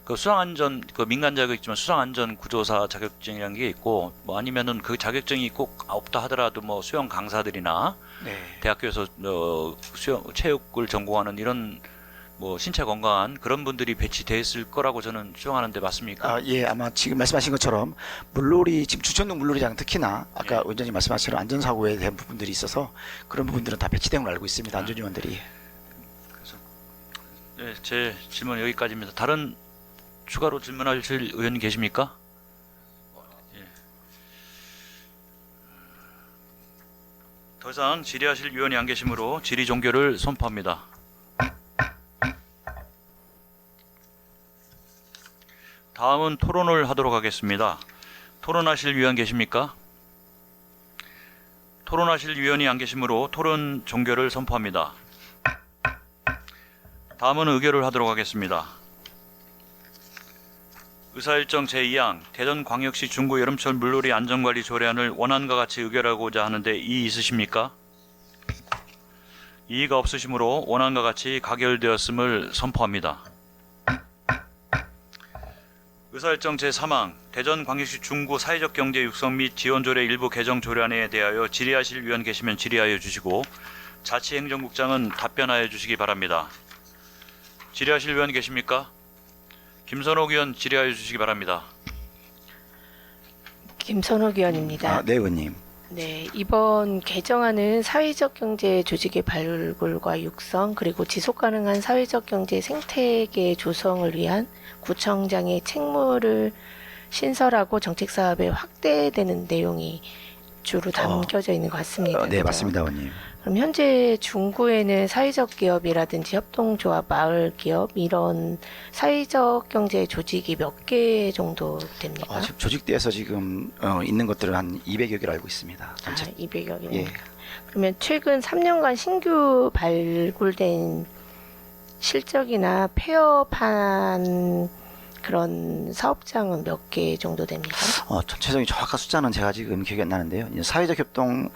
그 수상안전 민간 자격이지만 수상안전 구조사 자격증이라는 게 있고, 뭐 아니면은 그 자격증이 꼭 없다 하더라도 뭐 수영 강사들이나 네. 대학교에서 체육을 전공하는 이런 뭐 신체 건강한 그런 분들이 배치돼 있을 거라고 저는 추정하는데 맞습니까? 예, 아마 지금 말씀하신 것처럼 물놀이 지금 주천동 물놀이장 특히나 아까 예. 원장님 말씀하신 안전사고에 대한 부분들이 있어서 그런 부분들은 다 배치된 걸 알고 있습니다. 안전요원들이. 네, 제 질문 여기까지입니다. 다른 추가로 질문하실 의원님 계십니까? 예. 더 이상 질의하실 위원이 안 계시므로 질의 종결을 선포합니다. 다음은 토론을 하도록 하겠습니다. 토론하실 위원 계십니까? 토론하실 위원이 안 계시므로 토론 종결을 선포합니다. 다음은 의결을 하도록 하겠습니다. 의사일정 제2항 대전광역시 중구 여름철 물놀이 안전관리 조례안을 원안과 같이 의결하고자 하는데 이의 있으십니까? 이의가 없으시므로 원안과 같이 가결되었음을 선포합니다. 의사일정 제3항 대전광역시 중구 사회적 경제 육성 및 지원조례 일부 개정 조례안에 대하여 질의하실 위원 계시면 질의하여 주시고 자치행정국장은 답변하여 주시기 바랍니다. 질의하실 위원 계십니까? 김선옥 의원 질의하여 주시기 바랍니다. 김선옥 의원입니다. 네, 의원님. 네, 이번 개정안은 사회적 경제 조직의 발굴과 육성 그리고 지속 가능한 사회적 경제 생태계 조성을 위한 구청장의 책무를 신설하고 정책 사업에 확대되는 내용이 주로 담겨져 있는 것 같습니다. 네, 그죠? 맞습니다, 의원님. 그럼 현재 중구에는 사회적 기업이라든지 협동조합, 마을 기업 이런 사회적 경제 조직이 몇 개 정도 됩니까? 지금 조직대에서 지금 있는 것들은 한 200여 개로 알고 있습니다. 전체. 200여 개. 예. 그러면 최근 3년간 신규 발굴된 실적이나 폐업한 그런 사업장은 몇 개 정도 됩니까? 전체적인 정확한 숫자는 제가 지금 기억이 안 나는데요. 이제 사회적 협동,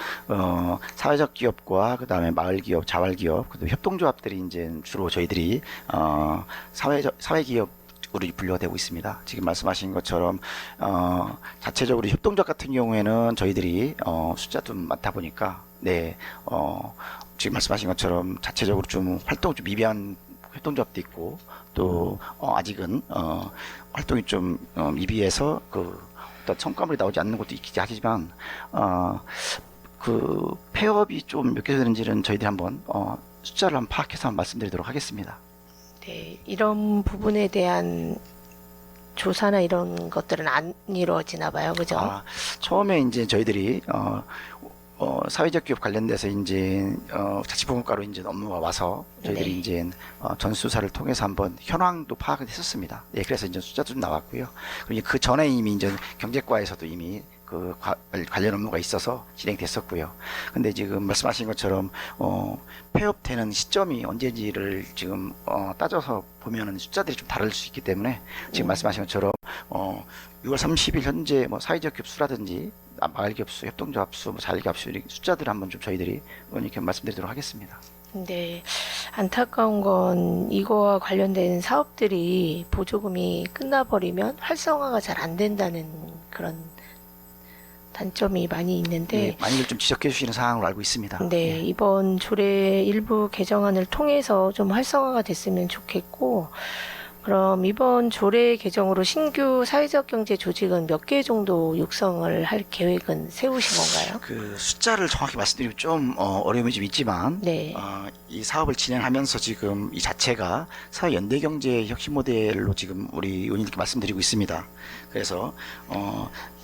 사회적 기업과 그다음에 마을 기업, 자활 기업, 그다음에 협동조합들이 이제 주로 저희들이 사회 기업 으로 분류가 되고 있습니다. 지금 말씀하신 것처럼 자체적으로 협동조합 같은 경우에는 저희들이 숫자 좀 많다 보니까 지금 말씀하신 것처럼 자체적으로 좀 활동 좀 미비한 협동조합도 있고 또 아직은 활동이 좀 미비해서 어떤 성과물이 나오지 않는 것도 있긴 하지만 폐업이 좀 몇 개 되는지는 저희들이 한번 숫자를 한번 파악해서 한번 말씀드리도록 하겠습니다. 네, 이런 부분에 대한 조사나 이런 것들은 안 이루어지나 봐요, 그죠? 처음에 이제 저희들이 사회적 기업 관련돼서 이제 자치보건과로 이제 업무가 와서 저희들이 네. 이제 전수사를 통해서 한번 현황도 파악을 했었습니다. 네, 그래서 이제 숫자도 좀 나왔고요. 그리고 그 전에 이미 이제 경제과에서도 이미 관련 업무가 있어서 진행됐었고요. 근데 지금 말씀하신 것처럼 폐업되는 시점이 언제인지를 지금 따져서 보면은 숫자들이 좀 다를 수 있기 때문에 지금 말씀하신 것처럼 6월 30일 현재 사회적 기업 수라든지 마을 기업 수, 협동조합 수, 자활기업 수 숫자들을 한번 좀 저희들이 이렇게 말씀드리도록 하겠습니다. 네, 안타까운 건 이거와 관련된 사업들이 보조금이 끝나버리면 활성화가 잘 안 된다는 그런 단점이 많이 있는데 네, 많이들 좀 지적해 주시는 사항으로 알고 있습니다. 네, 이번 조례 일부 개정안을 통해서 좀 활성화가 됐으면 좋겠고 그럼 이번 조례 개정으로 신규 사회적 경제 조직은 몇 개 정도 육성을 할 계획은 세우신 건가요? 그 숫자를 정확히 말씀드리면 좀 어려움이 좀 있지만 네. 이 사업을 진행하면서 지금 이 자체가 사회 연대 경제 혁신 모델로 지금 우리 의원님께 말씀드리고 있습니다. 그래서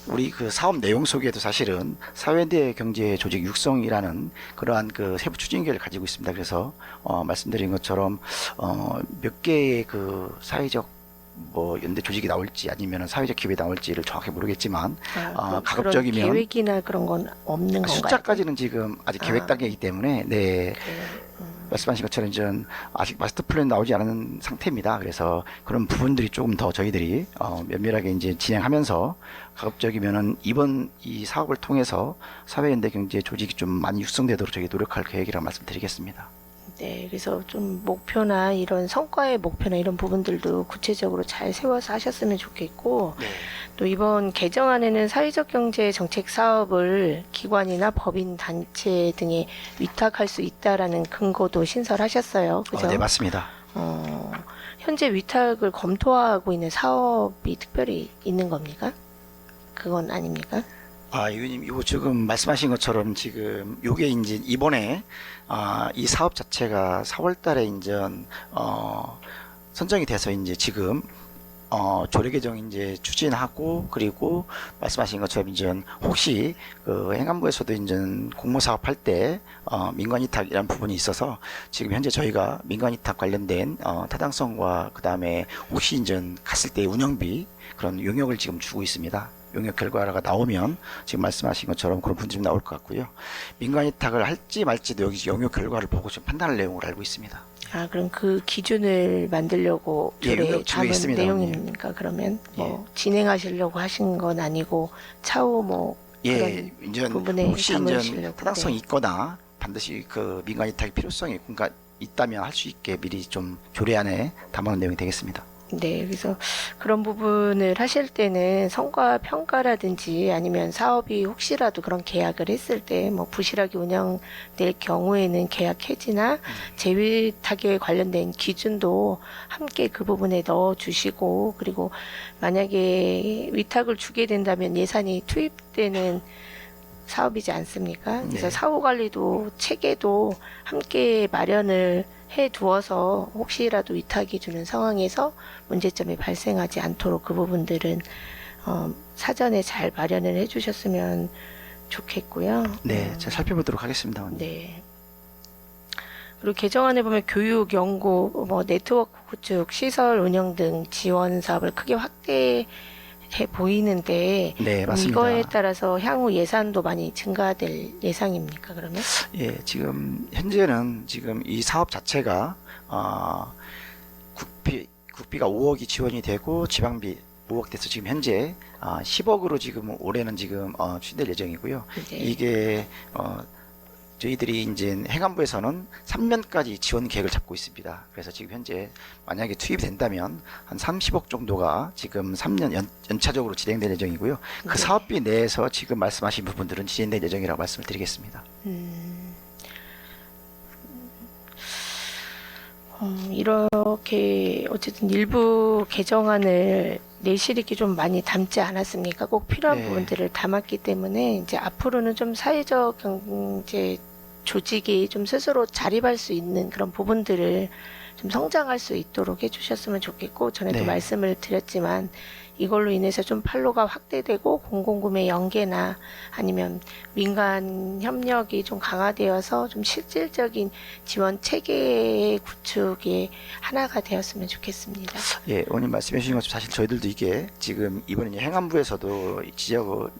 우리 그 사업 내용 속에도 사실은 사회연대 경제 조직 육성이라는 그러한 그 세부 추진계를 가지고 있습니다. 그래서 말씀드린 것처럼 몇 개의 그 사회적 연대 조직이 나올지 아니면 사회적 기업이 나올지를 정확히 모르겠지만 가급적이면 그런 계획이나 그런 건 없는 건가요? 숫자까지는 지금 아직 계획 단계이기 때문에 말씀하신 것처럼 이제 아직 마스터 플랜 나오지 않은 상태입니다. 그래서 그런 부분들이 조금 더 저희들이 면밀하게 이제 진행하면서 가급적이면은 이번 이 사업을 통해서 사회연대 경제 조직이 좀 많이 육성되도록 저희 노력할 계획이라고 말씀드리겠습니다. 네, 그래서 좀 목표나 이런 성과의 목표나 이런 부분들도 구체적으로 잘 세워서 하셨으면 좋겠고 또 이번 개정안에는 사회적 경제 정책 사업을 기관이나 법인 단체 등에 위탁할 수 있다라는 근거도 신설하셨어요. 그죠? 네, 맞습니다. 현재 위탁을 검토하고 있는 사업이 특별히 있는 겁니까? 그건 아닙니까? 의원님, 이거 지금 말씀하신 것처럼 지금 요게 이제 이번에 이 사업 자체가 4월 달에 이제 선정이 돼서 이제 지금 조례 개정 이제 추진하고 그리고 말씀하신 것처럼 이제 혹시 그 행안부에서도 이제 공모 사업할 때 민관 위탁이라는 부분이 있어서 지금 현재 저희가 민관 위탁 관련된 타당성과 그 다음에 혹시 이제 갔을 때 운영비 그런 용역을 지금 주고 있습니다. 용역 결과가 나오면 지금 말씀하신 것처럼 그런 분들이 나올 것 같고요. 민간 위탁을 할지 말지도 여기 용역 결과를 보고 좀 판단할 내용으로 알고 있습니다. 아, 그럼 그 기준을 만들려고 예, 조례에 응답 중에 담은 있습니다, 내용입니까? 그러면 뭐 진행하시려고 하신 건 아니고 차후 뭐 예, 그런 이제 부분에 혹시 이제 담으시려고. 타당성이 네. 있거나 반드시 그 민간 이탁의 필요성이 그러니까 있다면 할 수 있게 미리 좀 조례안에 담아놓은 내용이 되겠습니다. 네, 그래서 그런 부분을 하실 때는 성과 평가라든지 아니면 사업이 혹시라도 그런 계약을 했을 때 뭐 부실하게 운영될 경우에는 계약 해지나 재위탁에 관련된 기준도 함께 그 부분에 넣어 주시고, 그리고 만약에 위탁을 주게 된다면 예산이 투입되는 사업이지 않습니까? 그래서 네. 사후 관리도 체계도 함께 마련을 해 두어서 혹시라도 위탁이 주는 상황에서 문제점이 발생하지 않도록 그 부분들은 사전에 잘 마련을 해 주셨으면 좋겠고요. 네, 제가 살펴보도록 하겠습니다. 의원님. 네. 그리고 개정안에 보면 교육, 연구, 뭐 네트워크 구축, 시설 운영 등 지원 사업을 크게 확대해 보이는데 네, 맞습니다. 이거에 따라서 향후 예산도 많이 증가될 예상입니까, 그러면? 예, 지금 현재는 지금 이 사업 자체가 국비가 5억이 지원이 되고 지방비 5억 돼서 지금 현재 10억으로 지금 올해는 지금 추진될 예정이고요. 네. 이게 저희들이 이제 행안부에서는 3년까지 지원 계획을 잡고 있습니다. 그래서 지금 현재 만약에 투입이 된다면 한 30억 정도가 지금 3년 연차적으로 진행될 예정이고요. 그 네. 사업비 내에서 지금 말씀하신 부분들은 진행될 예정이라고 말씀을 드리겠습니다. 이렇게 어쨌든 일부 개정안을 내실 있게 좀 많이 담지 않았습니까? 꼭 필요한 네. 부분들을 담았기 때문에 이제 앞으로는 좀 사회적 경제 조직이 좀 스스로 자립할 수 있는 그런 부분들을 좀 성장할 수 있도록 해주셨으면 좋겠고, 전에도 네. 말씀을 드렸지만 이걸로 인해서 좀 판로가 확대되고 공공구매 연계나 아니면 민간 협력이 좀 강화되어서 좀 실질적인 지원 체계 구축의 하나가 되었으면 좋겠습니다. 예, 의원님 말씀해 주신 것처럼 사실 저희들도 이게 지금 이번에 이제 행안부에서도 지적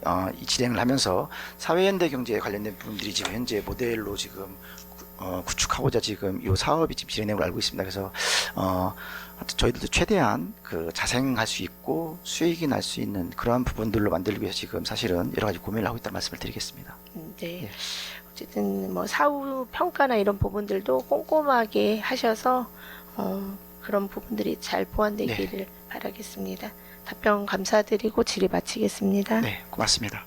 진행을 하면서 사회연대 경제에 관련된 부분들이 지금 현재 모델로 지금 구축하고자 지금 이 사업이 지금 진행된 걸 알고 있습니다. 그래서 하여튼 저희들도 최대한 그 자생할 수 있고 수익이 날 수 있는 그러한 부분들로 만들기 위해서 지금 사실은 여러 가지 고민을 하고 있다는 말씀을 드리겠습니다. 네. 예. 어쨌든 뭐 사후 평가나 이런 부분들도 꼼꼼하게 하셔서 그런 부분들이 잘 보완되기를 바라겠습니다. 답변 감사드리고 질의 마치겠습니다. 네, 고맙습니다.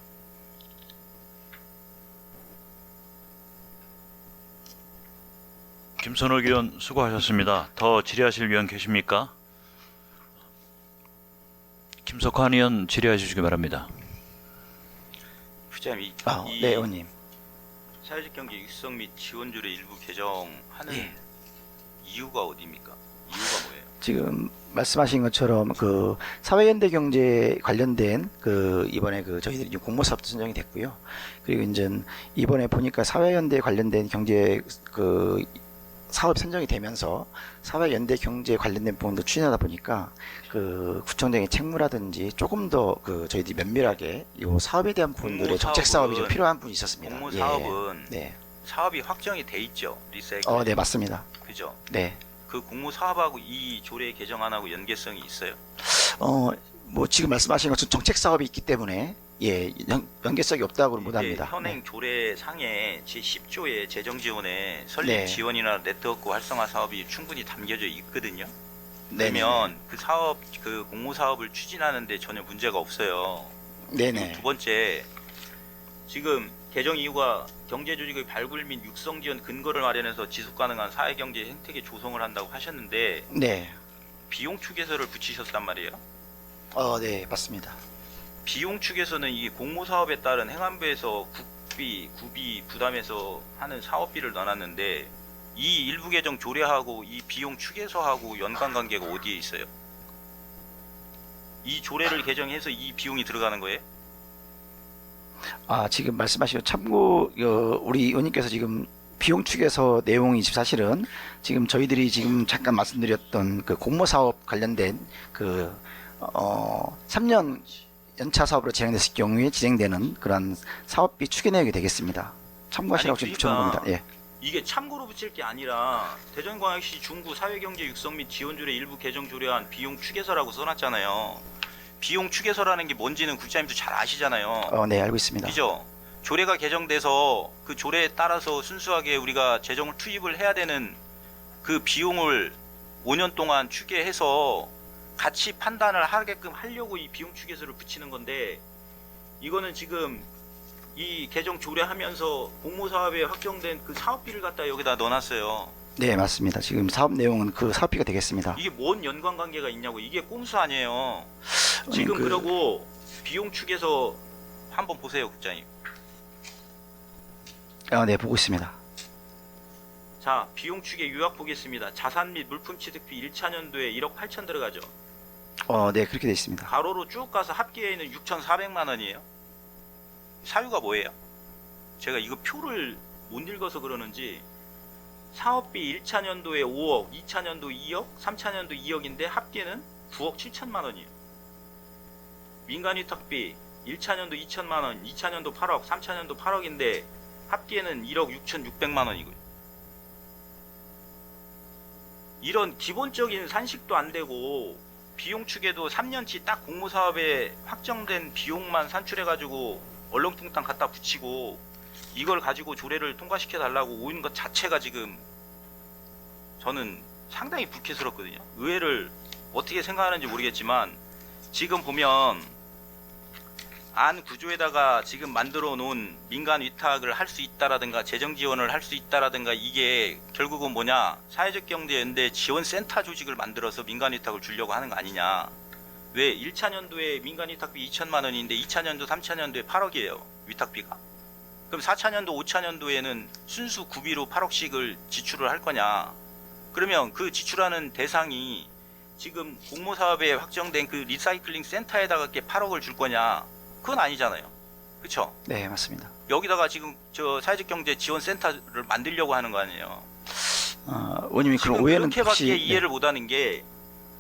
김선욱 의원 수고하셨습니다. 더 질의하실 의원 계십니까? 김석환 의원 질의해 주시기 바랍니다. 부장님, 이 네, 의원님. 사회적 경제 육성 및 지원조례 일부 개정하는 예. 이유가 어디입니까? 이유가 뭐예요? 지금 말씀하신 것처럼 그 사회연대 경제 관련된 그 이번에 그 저희들이 이제 공모사업도 선정이 됐고요. 그리고 이제 이번에 보니까 사회연대 관련된 경제 그 사업 선정이 되면서 사회연대 경제 관련된 부분도 추진하다 보니까 그 구청장의 책무라든지 조금 더 그 저희들이 면밀하게 이 사업에 대한 부분들의 정책 사업이 좀 필요한 부분이 있었습니다. 공모 예. 사업은 네. 사업이 확정이 돼 있죠. 리사이클. 네, 맞습니다. 그죠? 네. 그 공모 사업하고 이 조례 개정안하고 연계성이 있어요. 뭐 지금 말씀하신 것처럼 정책 사업이 있기 때문에 예, 연계성이 없다고는 못 합니다. 현행 조례 상에 제10조의 재정 지원에 설립 네. 지원이나 네트워크 활성화 사업이 충분히 담겨져 있거든요. 네. 그러면 그 사업, 그 공모 사업을 추진하는데 전혀 문제가 없어요. 네네. 두 번째, 지금 개정 이유가 경제 조직의 발굴 및 육성 지원 근거를 마련해서 지속 가능한 사회 경제 생태계 조성을 한다고 하셨는데 네. 비용 축에서를 붙이셨단 말이에요. 네, 맞습니다. 비용 축에서는 이 공모 사업에 따른 행안부에서 구비 부담해서 하는 사업비를 넣어놨는데 이 일부 개정 조례하고 이 비용 축에서하고 연관 관계가 어디에 있어요? 이 조례를 개정해서 이 비용이 들어가는 거예요? 지금 말씀하신 참고 우리 의원님께서 지금 비용 축에서 내용이 지금 사실은 지금 저희들이 지금 잠깐 말씀드렸던 그 공모 사업 관련된 그 3년 연차 사업으로 진행됐을 경우에 진행되는 그런 사업비 추계 내역이 되겠습니다. 참고하시라고 지금 아니, 붙여놓은 그러니까 겁니다. 예. 이게 참고로 붙일 게 아니라 대전광역시 중구 사회경제 육성 및 지원조례 일부 개정 조례안 비용 추계서라고 써놨잖아요. 비용 추계서라는 게 뭔지는 국장님도 잘 아시잖아요. 네, 알고 있습니다. 그죠? 조례가 개정돼서 그 조례에 따라서 순수하게 우리가 재정을 투입을 해야 되는 그 비용을 5년 동안 추계해서 같이 판단을 하게끔 하려고 이 비용 추계서를 붙이는 건데, 이거는 지금 이 개정 조례하면서 공모사업에 확정된 그 사업비를 갖다 여기다 넣어놨어요. 네, 맞습니다. 지금 사업 내용은 그 사업비가 되겠습니다. 이게 뭔 연관관계가 있냐고. 이게 꼼수 아니에요. 아니, 지금 그러고 비용 축에서 한번 보세요, 국장님. 네, 보고 있습니다. 자, 비용 축의 요약 보겠습니다. 자산 및 물품 취득비 1차년도에 1억 8천 들어가죠. 네, 그렇게 되어 있습니다. 가로로 쭉 가서 합계에는 6,400만 원이에요. 사유가 뭐예요? 제가 이거 표를 못 읽어서 그러는지 사업비 1차년도에 5억, 2차년도 2억, 3차년도 2억인데 합계는 9억 7천만 원이에요. 민간위탁비 1차년도 2천만 원, 2차년도 8억, 3차년도 8억인데 합계는 1억 6,600만 원이고요. 이런 기본적인 산식도 안 되고 비용 축에도 3년치 딱 공모사업에 확정된 비용만 산출해가지고 얼렁뚱땅 갖다 붙이고 이걸 가지고 조례를 통과시켜 달라고 오는 것 자체가 지금 저는 상당히 불쾌스럽거든요. 의회를 어떻게 생각하는지 모르겠지만 지금 보면 안 구조에다가 지금 만들어 놓은 민간 위탁을 할 수 있다라든가 재정 지원을 할 수 있다라든가 이게 결국은 뭐냐, 사회적 경제 연대 지원 센터 조직을 만들어서 민간 위탁을 주려고 하는 거 아니냐. 왜 1차년도에 민간 위탁비 2천만 원인데 2차년도 3차년도에 8억이에요 위탁비가. 그럼 4차년도 5차년도에는 순수 구비로 8억씩을 지출을 할 거냐. 그러면 그 지출하는 대상이 지금 공모사업에 확정된 그 리사이클링 센터에다가 8억을 줄 거냐. 그건 아니잖아요. 그쵸? 네, 맞습니다. 여기다가 지금 저 사회적 경제 지원 센터를 만들려고 하는 거 아니에요. 의원님이 지금 그럼 오해는 그렇게밖에 혹시 이해를 못하는 게,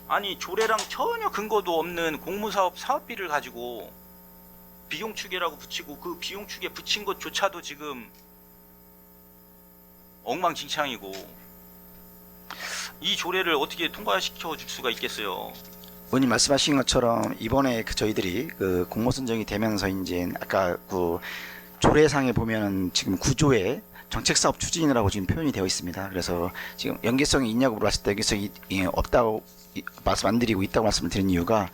아니 조례랑 전혀 근거도 없는 공모사업 사업비를 가지고 비용 추계라고 붙이고 그 비용 추계 붙인 것조차도 지금 엉망진창이고 이 조례를 어떻게 통과시켜 줄 수가 있겠어요. 의원님 말씀하신 것처럼 이번에 저희들이 그 공모 선정이 되면서 이제 아까 그 조례상에 보면은 지금 구조에 정책사업 추진이라고 지금 표현이 되어 있습니다. 그래서 지금 연계성이 있냐고 물었을 때 연계성이 없다고 말씀 안 드리고 있다고 말씀을 드린 이유가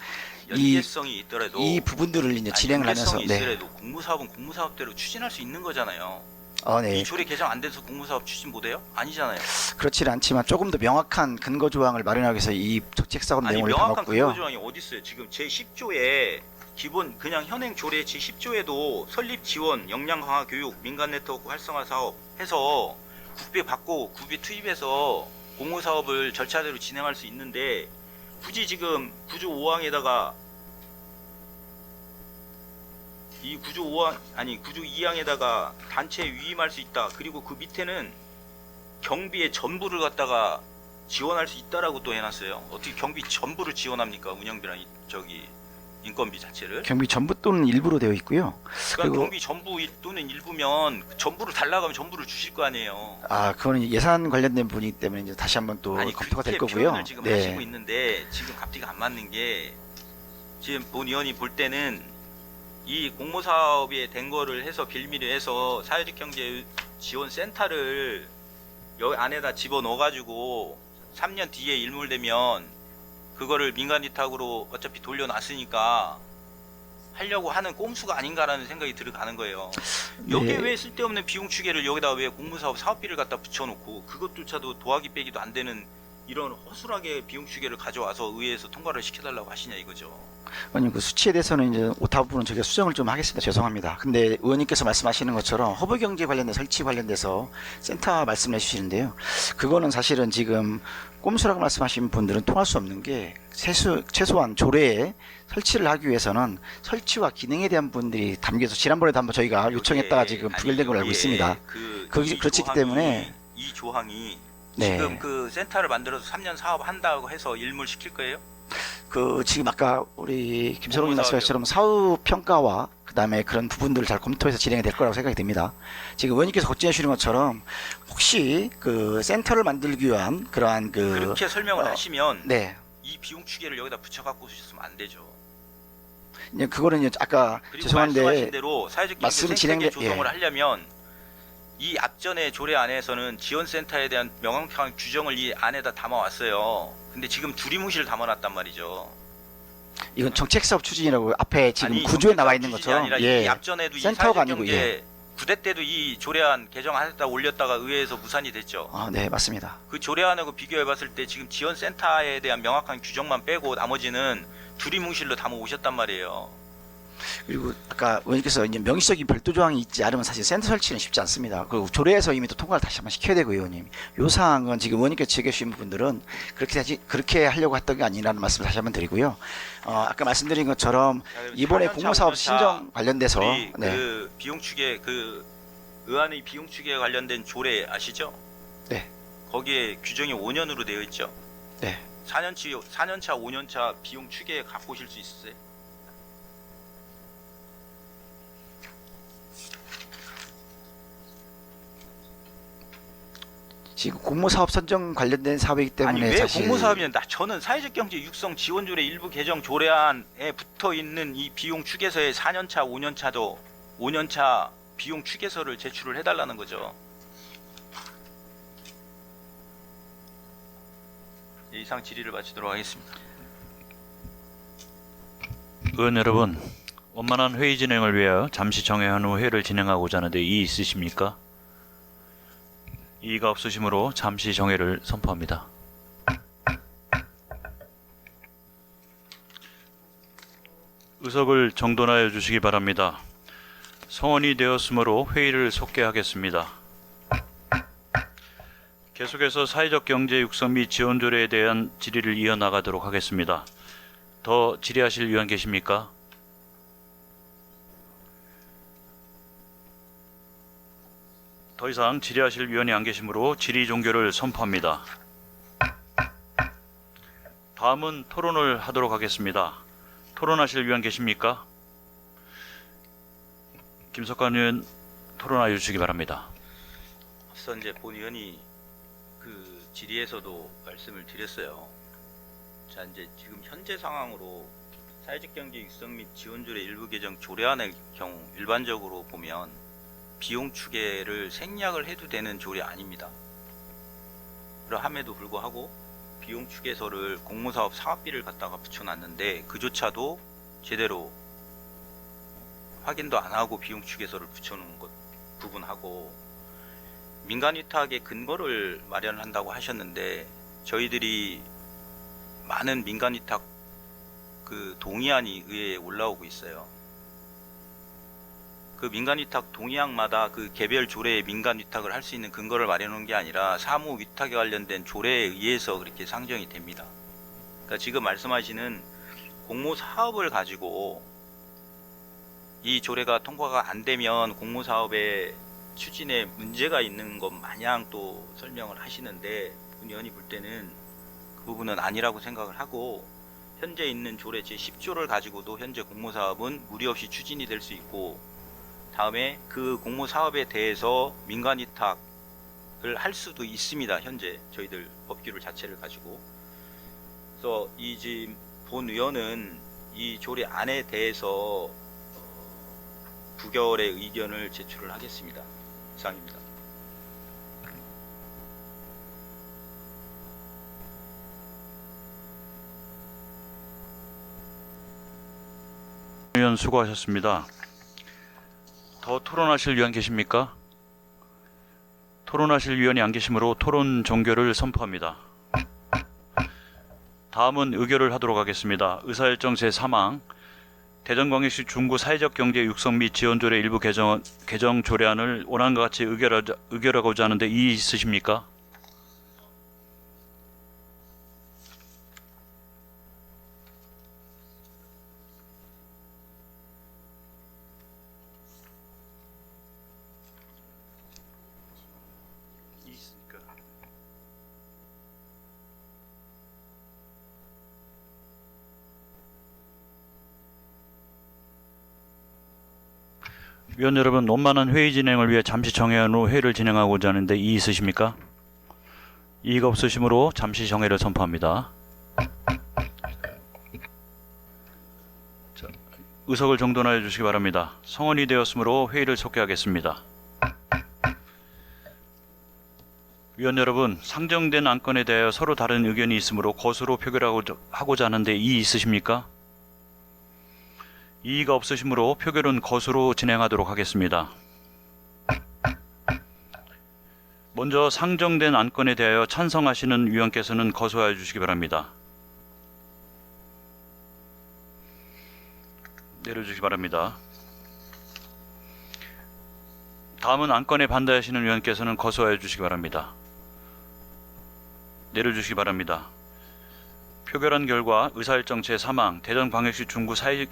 연계성이 있더라도 이 부분들을 이제 진행을 하면서 연계성이 있더라도 공모사업은 공모사업대로 추진할 수 있는 거잖아요. 네. 이 조례 개정 안 돼서 공모사업 추진 못해요? 아니잖아요. 그렇지 않지만 조금 더 명확한 근거 조항을 마련하기 위해서 이 정책사업 아니 내용을 명확한 담았고요. 근거 조항이 어디 있어요? 지금 제10조에 기본 그냥 현행 조례 제10조에도 설립 지원, 역량 강화 교육, 민간 네트워크 활성화 사업 해서 국비 받고 국비 투입해서 공모사업을 절차대로 진행할 수 있는데 굳이 지금 구조 5항에다가 이 구조 5항 아니 구조 2항에다가 단체 위임할 수 있다. 그리고 그 밑에는 경비의 전부를 갖다가 지원할 수 있다라고 또 해놨어요. 어떻게 경비 전부를 지원합니까? 운영비랑 저기 인건비 자체를. 경비 전부 또는 일부로 되어 있고요. 그러니까 그리고 경비 전부 또는 일부면 전부를 달라고 하면 전부를 주실 거 아니에요. 그거는 예산 관련된 부분이기 때문에 이제 다시 한번 또 아니 검토가 될 그렇게 거고요. 표현을 지금 하시고 있는데 지금 앞뒤가 안 맞는 게, 지금 본 의원이 볼 때는 이 공모사업에 된 거를 해서 빌미를 해서 사회적 경제 지원 센터를 여기 안에다 집어넣어 가지고 3년 뒤에 일몰되면 그거를 민간 위탁으로 어차피 돌려놨으니까 하려고 하는 꼼수가 아닌가라는 생각이 들어가는 거예요. 여기에 네. 왜 쓸데없는 비용 추계를 여기다 왜 공모사업 사업비를 갖다 붙여놓고 그것조차도 더하기 빼기도 안 되는 이런 허술하게 비용 추계를 가져와서 의회에서 통과를 시켜달라고 하시냐 이거죠. 의원님 그 수치에 대해서는 이제 오타 부분은 저희가 수정을 좀 하겠습니다. 죄송합니다. 근데 의원님께서 말씀하시는 것처럼 허브경제 관련된 설치 관련돼서 센터 말씀해 주시는데요. 그거는 사실은 지금 꼼수라고 말씀하신 분들은 통할 수 없는 게 최소한 조례에 설치를 하기 위해서는 설치와 기능에 대한 분들이 담겨서 지난번에도 한번 저희가 요청했다가 지금 부결된 걸로 알고 있습니다. 그렇기 때문에 이 조항이 네. 지금 그 센터를 만들어서 3년 사업 한다고 해서 일몰 시킬 거예요? 그 지금 아까 우리 김선홍 공모사업이요. 말씀하신 것처럼 사후 평가와 그다음에 그런 부분들을 잘 검토해서 진행이 될 거라고 생각이 됩니다. 지금 의원님께서 걱정해 주시는 것처럼 혹시 그 센터를 만들기 위한 그러한 그렇게 설명을 하시면 네. 이 비용 추계를 여기다 붙여 갖고 오셨으면 안 되죠. 이제 그거는 이제 아까 그리고 말씀하신 죄송한데 대로 사회적 말씀 경제 생태계 진행돼- 조성을 예. 하려면 이 앞전에 조례 안에서는 지원센터에 대한 명확한 규정을 이 안에다 담아왔어요. 근데 지금 두리뭉실 담아놨단 말이죠. 이건 정책 사업 추진이라고 앞에 지금 아니, 구조에 나와 있는 정책 것처럼 아니라 예. 이 앞전에도 이 센터가 사회적 아니고, 경제 9대 때도 이 조례안 개정하겠다 올렸다가 의회에서 무산이 됐죠. 네, 맞습니다. 그 조례안하고 비교해봤을 때 지금 지원센터에 대한 명확한 규정만 빼고 나머지는 두리뭉실로 담아 오셨단 말이에요. 그리고 아까 의원님께서 이제 명시적인 별도 조항이 있지 않으면 사실 센터 설치는 쉽지 않습니다. 그리고 조례에서 이미 또 통과를 다시 한번 시켜야 되고 의원님. 요 사항은 지금 의원님께서 지적해 주신 부분들은 그렇게 하려고 했던 게 아니라는 말씀을 다시 한번 드리고요. 아까 말씀드린 것처럼 이번에 4년차, 공모사업 5년차 신정 관련돼서 우리 네. 그 비용 추계 그 의안의 비용 추계에 관련된 조례 아시죠? 네. 거기에 규정이 5년으로 되어 있죠. 네. 4년차, 5년차 비용 추계에 갖고 오실 수 있으세요? 지금 공모사업 선정 관련된 사업이기 때문에 아니 왜 사실 공모사업이면 저는 사회적 경제 육성 지원조례 일부 개정 조례안에 붙어 있는 이 비용 추계서에 4년차, 5년차도 5년차 비용 추계서를 제출을 해달라는 거죠. 이상 질의를 마치도록 하겠습니다. 의원 여러분, 원만한 회의 진행을 위하여 잠시 정회한 후 회의를 진행하고자 하는데 이의 있으십니까? 이의가 없으시므로 잠시 정회를 선포합니다. 의석을 정돈하여 주시기 바랍니다. 성원이 되었으므로 회의를 속개하겠습니다. 계속해서 사회적 경제 육성 및 지원 조례에 대한 질의를 이어나가도록 하겠습니다. 더 질의하실 위원 계십니까? 더 이상 질의하실 위원이 안 계시므로 질의 종결을 선포합니다. 다음은 토론을 하도록 하겠습니다. 토론하실 위원 계십니까? 김석관 의원 토론하여 주시기 바랍니다. 앞서 이제 본 의원이 그 질의에서도 말씀을 드렸어요. 자, 이제 지금 현재 상황으로 사회적 경제 육성 및 지원조례 일부 개정 조례안의 경우 일반적으로 보면 비용 추계를 생략을 해도 되는 조례 아닙니다. 그러함에도 불구하고 비용 추계서를 공모사업 사업비를 갖다가 붙여놨는데 그조차도 제대로 확인도 안 하고 비용 추계서를 붙여놓은 것 부분하고 민간위탁의 근거를 마련한다고 하셨는데 저희들이 많은 민간위탁 그 동의안이 의회에 올라오고 있어요. 그 민간위탁 동의안마다 그 개별 조례에 민간위탁을 할 수 있는 근거를 마련한 게 아니라 사무위탁에 관련된 조례에 의해서 그렇게 상정이 됩니다. 그러니까 지금 말씀하시는 공모사업을 가지고 이 조례가 통과가 안 되면 공모사업의 추진에 문제가 있는 것 마냥 또 설명을 하시는데 본 의원이 볼 때는 그 부분은 아니라고 생각을 하고 현재 있는 조례 제10조를 가지고도 현재 공모사업은 무리 없이 추진이 될 수 있고 다음에 그 공모사업에 대해서 민간위탁을 할 수도 있습니다. 현재 저희들 법규를 자체를 가지고 그래서 이 지금 본 의원은 이 조례 안에 대해서 부결의 의견을 제출을 하겠습니다. 이상입니다. 의원 수고하셨습니다. 더 토론하실 위원 계십니까? 토론하실 위원이 안 계시므로 토론 종결을 선포합니다. 다음은 의결을 하도록 하겠습니다. 의사일정 제3항 대전광역시 중구 사회적 경제 육성 및 지원 조례 일부 개정 조례안을 원안과 같이 의결하고자 하는데 이의 있으십니까? 위원 여러분, 원만한 회의 진행을 위해 잠시 정회한 후 회의를 진행하고자 하는데 이의 있으십니까? 이의가 없으시므로 잠시 정회를 선포합니다. 자, 의석을 정돈하여 주시기 바랍니다. 성원이 되었으므로 회의를 속개하겠습니다. 위원 여러분, 상정된 안건에 대하여 서로 다른 의견이 있으므로 거수로 표결하고자 하는데 이의 있으십니까? 이의가 없으시므로 표결은 거수로 진행하도록 하겠습니다. 먼저 상정된 안건에 대하여 찬성하시는 위원께서는 거수하여 주시기 바랍니다. 내려주시기 바랍니다. 다음은 안건에 반대하시는 위원께서는 거수하여 주시기 바랍니다. 내려주시기 바랍니다. 표결한 결과 의사일정 제3항 대전광역시 중구 사회적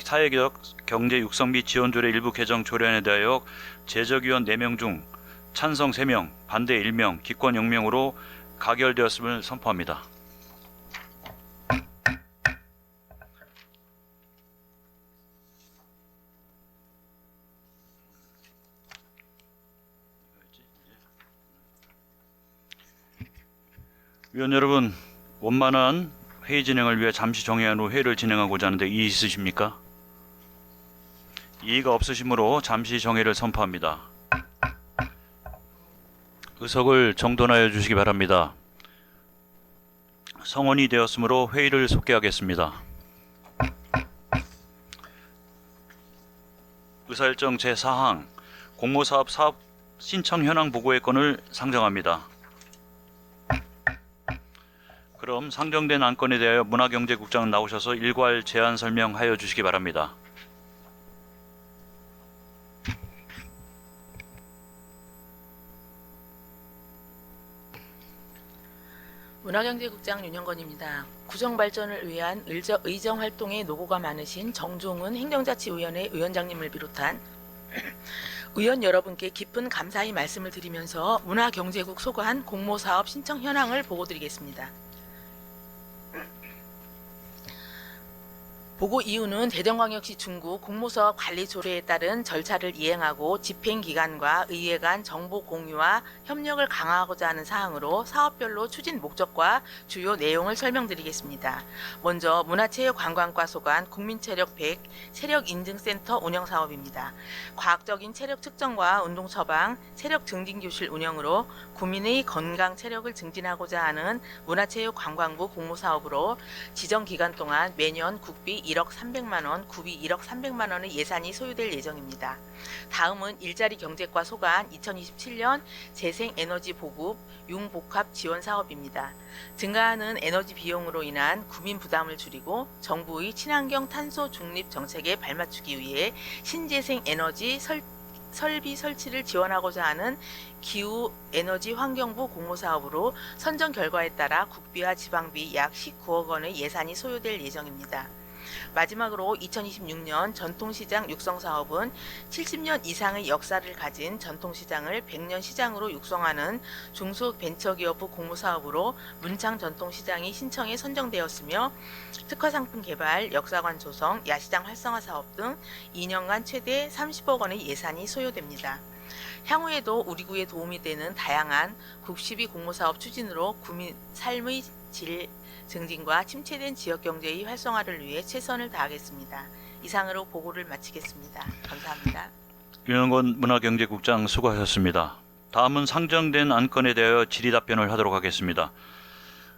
경제 육성 및 지원조례 일부 개정 조례안에 대하여 제적위원 4명 중 찬성 3명, 반대 1명, 기권 0명으로 가결되었음을 선포합니다. 위원 여러분, 원만한 회의 진행을 위해 잠시 정회한 후 회의를 진행하고자 하는데 이의 있으십니까? 이의가 없으시므로 잠시 정회를 선포합니다. 의석을 정돈하여 주시기 바랍니다. 성원이 되었으므로 회의를 속개하겠습니다. 의사일정 제4항 공모사업 사업 신청 현황 보고의 건을 상정합니다. 그럼 상정된 안건에 대하여 문화경제국장은 나오셔서 일괄 제안 설명하여 주시기 바랍니다. 문화경제국장 윤영건입니다. 구정발전을 위한 의정활동에 노고가 많으신 정종훈 행정자치위원회 위원장님을 비롯한 의원 여러분께 깊은 감사의 말씀을 드리면서 문화경제국 소관 공모사업 신청 현황을 보고드리겠습니다. 보고 이유는 대전광역시 중구 공모사업 관리 조례에 따른 절차를 이행하고 집행기관과 의회 간 정보 공유와 협력을 강화하고자 하는 사항으로 사업별로 추진 목적과 주요 내용을 설명드리겠습니다. 먼저 문화체육관광과 소관 국민체력 100 체력인증센터 운영사업입니다. 과학적인 체력 측정과 운동 처방, 체력 증진교실 운영으로 국민의 건강 체력을 증진하고자 하는 문화체육관광부 공모사업으로 지정기간 동안 매년 국비 1억 300만원, 구비 1억 300만원의 예산이 소요될 예정입니다. 다음은 일자리 경제과 소관 2027년 재생에너지 보급 융복합 지원 사업입니다. 증가하는 에너지 비용으로 인한 국민 부담을 줄이고 정부의 친환경 탄소 중립 정책에 발맞추기 위해 신재생에너지 설비 설치를 지원하고자 하는 기후에너지환경부 공모사업으로 선정 결과에 따라 국비와 지방비 약 19억 원의 예산이 소요될 예정입니다. 마지막으로 2026년 전통시장 육성사업은 70년 이상의 역사를 가진 전통시장을 100년 시장으로 육성하는 중소벤처기업부 공모사업으로 문창전통시장이 신청에 선정되었으며 특화상품 개발, 역사관 조성, 야시장 활성화 사업 등 2년간 최대 30억 원의 예산이 소요됩니다. 향후에도 우리 구에 도움이 되는 다양한 국시비 공모사업 추진으로 국민 삶의 질 증진과 침체된 지역경제의 활성화를 위해 최선을 다하겠습니다. 이상으로 보고를 마치겠습니다. 감사합니다. 윤영건 문화경제국장 수고하셨습니다. 다음은 상정된 안건에 대하여 질의답변을 하도록 하겠습니다.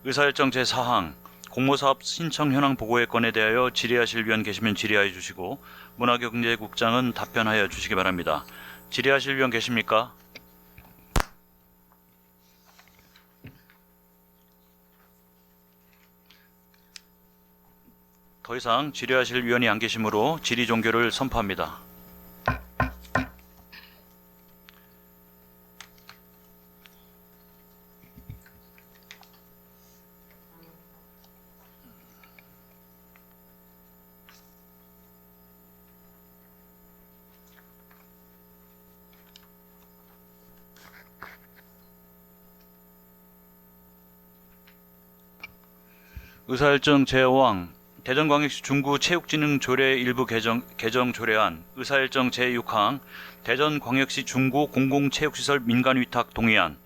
의사일정 제4항 공모사업 신청 현황 보고의 건에 대하여 질의하실 위원 계시면 질의하여 주시고 문화경제국장은 답변하여 주시기 바랍니다. 질의하실 위원 계십니까? 더 이상 질의하실 위원이 안 계시므로 질의 종결을 선포합니다. 의사일정 제5항 대전광역시 중구 체육진흥조례 일부 개정 조례안, 의사일정 제6항, 대전광역시 중구 공공체육시설 민간위탁 동의안,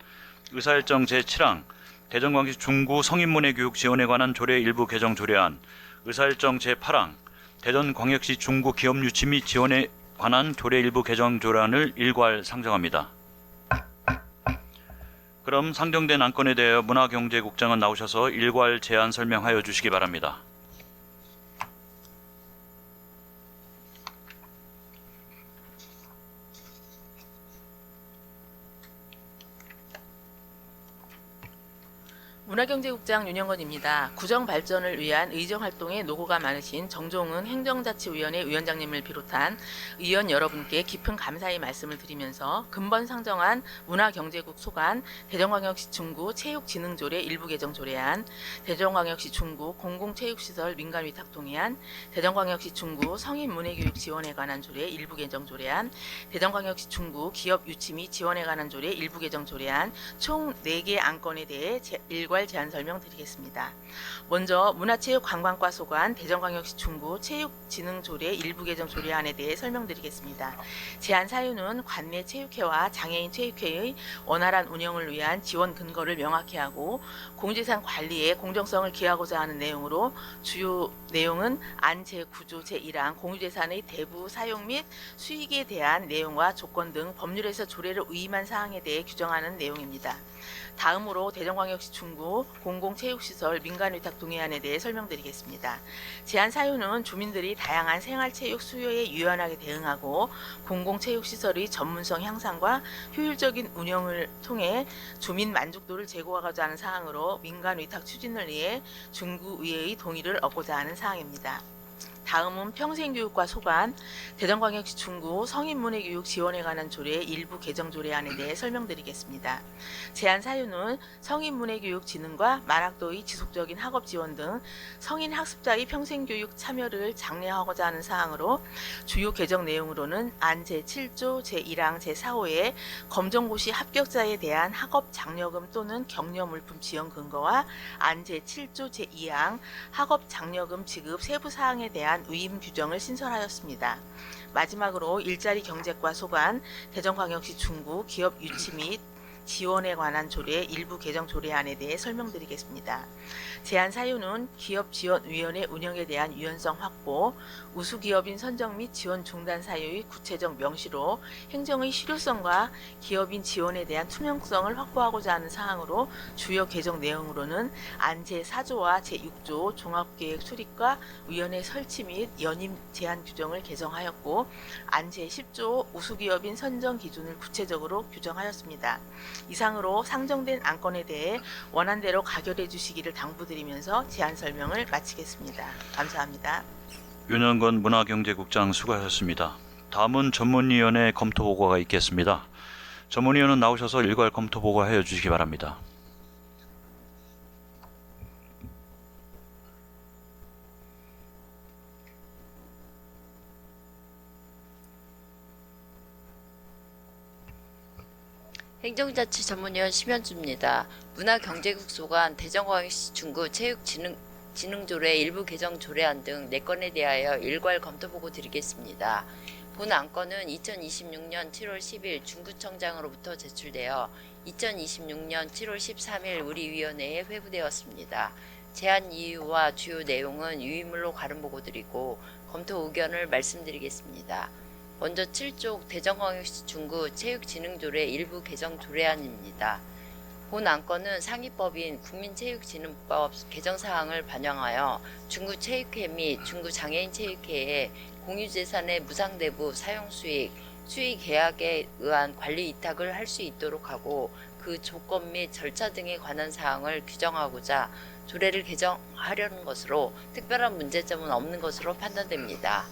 의사일정 제7항, 대전광역시 중구 성인문예교육 지원에 관한 조례 일부 개정 조례안, 의사일정 제8항, 대전광역시 중구 기업유치 및 지원에 관한 조례 일부 개정 조례안을 일괄 상정합니다. 그럼 상정된 안건에 대하여 문화경제국장은 나오셔서 일괄 제안 설명하여 주시기 바랍니다. 문화경제국장 윤영건입니다. 구정 발전을 위한 의정활동에 노고가 많으신 정종은 행정자치위원회 위원장님을 비롯한 의원 여러분께 깊은 감사의 말씀을 드리면서 근본 상정한 문화경제국 소관 대전광역시 중구 체육진흥조례 일부 개정 조례안, 대전광역시 중구 공공체육시설 민간위탁 동의안, 대전광역시 중구 성인문예교육 지원에 관한 조례 일부 개정 조례안, 대전광역시 중구 기업 유치 및 지원에 관한 조례 일부 개정 조례안 총 4개 안건에 대해 일괄 제안 설명드리겠습니다. 먼저 문화체육관광과 소관 대전광역시 중구 체육진흥조례 일부 개정 조례안에 대해 설명드리겠습니다. 제안 사유는 관내 체육회와 장애인 체육회의 원활한 운영을 위한 지원 근거를 명확히 하고 공유재산 관리에 공정성을 기하고자 하는 내용으로 주요 내용은 안 제9조 제1항 공유재산의 대부 사용 및 수익에 대한 내용과 조건 등 법률에서 조례를 위임한 사항에 대해 규정하는 내용입니다. 다음으로 대전광역시 중구 공공체육시설 민간위탁 동의안에 대해 설명드리겠습니다. 제안 사유는 주민들이 다양한 생활체육 수요에 유연하게 대응하고 공공체육시설의 전문성 향상과 효율적인 운영을 통해 주민 만족도를 제고하고자 하는 사항으로 민간위탁 추진을 위해 중구의회의 동의를 얻고자 하는 사항입니다. 다음은 평생교육과 소관 대전광역시 중구 성인문예교육 지원에 관한 조례 일부 개정 조례안에 대해 설명드리겠습니다. 제안 사유는 성인문예교육 진흥과 만학도의 지속적인 학업 지원 등 성인 학습자의 평생교육 참여를 장려하고자 하는 사항으로 주요 개정 내용으로는 안 제7조 제1항 제4호에 검정고시 합격자에 대한 학업 장려금 또는 격려물품 지원 근거와 안 제7조 제2항 학업 장려금 지급 세부 사항에 대한 위임 규정을 신설하였습니다. 마지막으로 일자리 경제과 소관 대전광역시 중구 기업 유치 및 지원에 관한 조례 일부 개정 조례안에 대해 설명드리겠습니다. 제안 사유는 기업지원위원회 운영에 대한 유연성 확보, 우수기업인 선정 및 지원 중단 사유의 구체적 명시로 행정의 실효성과 기업인 지원에 대한 투명성을 확보하고자 하는 사항으로 주요 개정 내용으로는 안 제4조와 제6조 종합계획 수립과 위원회 설치 및 연임 제한 규정을 개정하였고 안 제10조 우수기업인 선정 기준을 구체적으로 규정하였습니다. 이상으로 상정된 안건에 대해 원안대로 가결해 주시기를 당부드리면서 제안 설명을 마치겠습니다. 감사합니다. 윤영건 문화경제국장 수고하셨습니다. 다음은 전문위원회 검토보고가 있겠습니다. 전문위원은 나오셔서 일괄 검토보고하여 주시기 바랍니다. 행정자치 전문위원 심현주입니다. 문화경제국 소관 대전광역시 중구 체육진흥조례 일부 개정 조례안 등 4건에 대하여 일괄 검토보고 드리겠습니다. 본 안건은 2026년 7월 10일 중구청장으로부터 제출되어 2026년 7월 13일 우리 위원회에 회부되었습니다. 제안 이유와 주요 내용은 유의물로 가름보고 드리고 검토 의견을 말씀드리겠습니다. 먼저 7조 대전광역시 중구 체육진흥조례 일부 개정 조례안입니다. 본 안건은 상위법인 국민체육진흥법 개정사항을 반영하여 중구체육회 및 중구장애인체육회에 공유재산의 무상대부 사용수익, 수익계약에 의한 관리이탁을 할 수 있도록 하고 그 조건 및 절차 등에 관한 사항을 규정하고자 조례를 개정하려는 것으로 특별한 문제점은 없는 것으로 판단됩니다.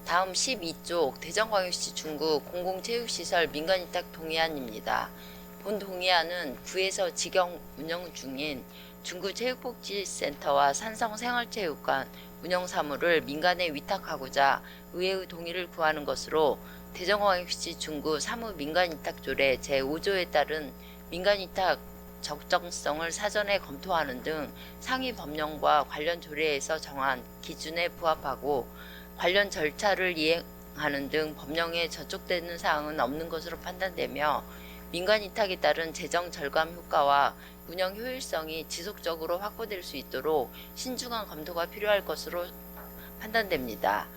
다음 12조 대전광역시 중구 공공체육시설 민간위탁 동의안입니다. 본 동의안은 구에서 직영 운영 중인 중구체육복지센터와 산성생활체육관 운영사무를 민간에 위탁하고자 의회의 동의를 구하는 것으로 대전광역시 중구 사무민간위탁조례 제5조에 따른 민간위탁 적정성을 사전에 검토하는 등 상위 법령과 관련 조례에서 정한 기준에 부합하고 관련 절차를 이행하는 등 법령에 저촉되는 사항은 없는 것으로 판단되며 민간 위탁에 따른 재정 절감 효과와 운영 효율성이 지속적으로 확보될 수 있도록 신중한 검토가 필요할 것으로 판단됩니다.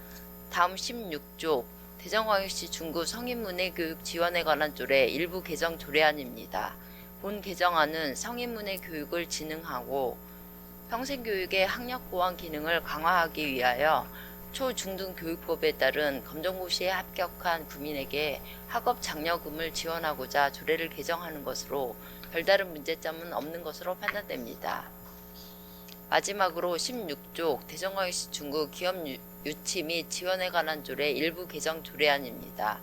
다음 16조 대전광역시 중구 성인문예교육 지원에 관한 조례 일부 개정 조례안입니다. 본 개정안은 성인문예 교육을 진흥하고 평생교육의 학력 보완 기능을 강화하기 위하여 초, 중등 교육법에 따른 검정고시에 합격한 구민에게 학업 장려금을 지원하고자 조례를 개정하는 것으로 별다른 문제점은 없는 것으로 판단됩니다. 마지막으로 16조 대전광역시 중구 기업 유치 및 지원에 관한 조례 일부 개정 조례안입니다.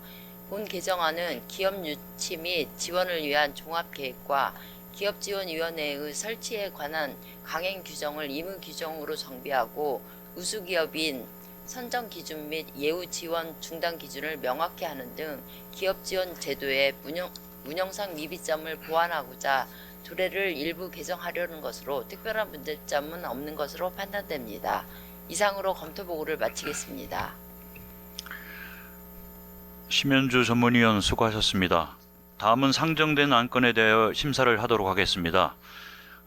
본 개정안은 기업 유치 및 지원을 위한 종합계획과 기업지원위원회의 설치에 관한 강행 규정을 의무 규정으로 정비하고 우수기업인 선정 기준 및 예우 지원 중단 기준을 명확히 하는 등 기업 지원 제도의 운영상 미비점을 보완하고자 조례를 일부 개정하려는 것으로 특별한 문제점은 없는 것으로 판단됩니다. 이상으로 검토 보고를 마치겠습니다. 심현주 전문위원 수고하셨습니다. 다음은 상정된 안건에 대하여 심사를 하도록 하겠습니다.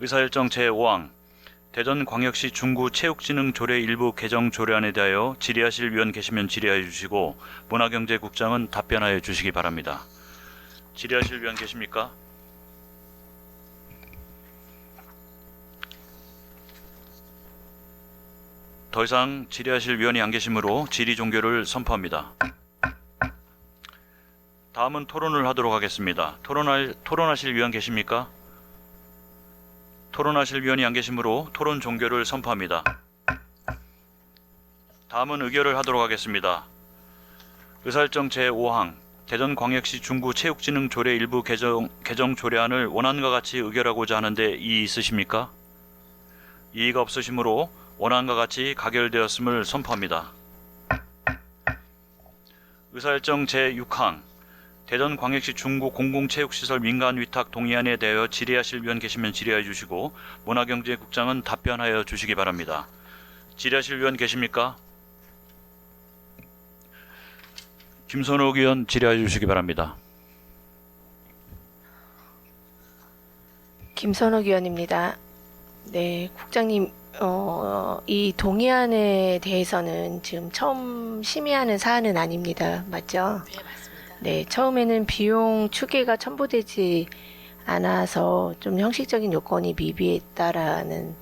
의사일정 제5항 대전광역시 중구 체육진흥조례 일부 개정 조례안에 대하여 질의하실 위원 계시면 질의하여 주시고 문화경제국장은 답변하여 주시기 바랍니다. 질의하실 위원 계십니까? 더 이상 질의하실 위원이 안 계시므로 질의 종결을 선포합니다. 다음은 토론을 하도록 하겠습니다. 토론하실 위원 계십니까? 토론하실 위원이 안 계시므로 토론 종결을 선포합니다. 다음은 의결을 하도록 하겠습니다. 의사일정 제5항 대전광역시 중구 체육진흥조례 일부 개정 조례안을 원안과 같이 의결하고자 하는데 이의 있으십니까? 이의가 없으시므로 원안과 같이 가결되었음을 선포합니다. 의사일정 제6항 대전광역시 중구 공공체육시설 민간위탁 동의안에 대하여 질의하실 위원 계시면 질의하여 주시고 문화경제국장은 답변하여 주시기 바랍니다. 질의하실 위원 계십니까? 김선욱 의원 질의하여 주시기 바랍니다. 김선욱 의원입니다. 네, 국장님, 이 동의안에 대해서는 지금 처음 심의하는 사안은 아닙니다. 맞죠? 네, 맞습니다. 네, 처음에는 비용 추계가 첨부되지 않아서 좀 형식적인 요건이 미비했다라는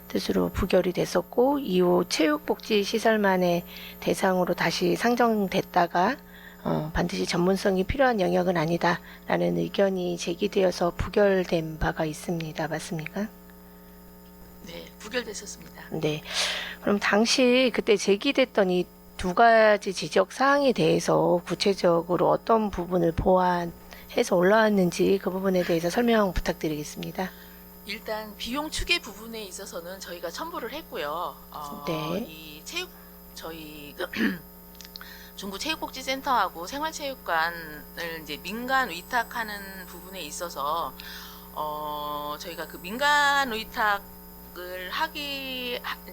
뜻으로 부결이 됐었고, 이후 체육복지시설만의 대상으로 다시 상정됐다가 반드시 전문성이 필요한 영역은 아니다라는 의견이 제기되어서 부결된 바가 있습니다. 맞습니까? 네, 부결됐었습니다. 네. 그럼 당시 그때 제기됐던 이 두 가지 지적 사항에 대해서 구체적으로 어떤 부분을 보완해서 올라왔는지 그 부분에 대해서 설명 부탁드리겠습니다. 일단 비용 추계 부분에 있어서는 저희가 첨부를 했고요. 네. 이 저희 중구 체육복지센터하고 생활체육관을 이제 민간 위탁하는 부분에 있어서 저희가 그 민간 위탁을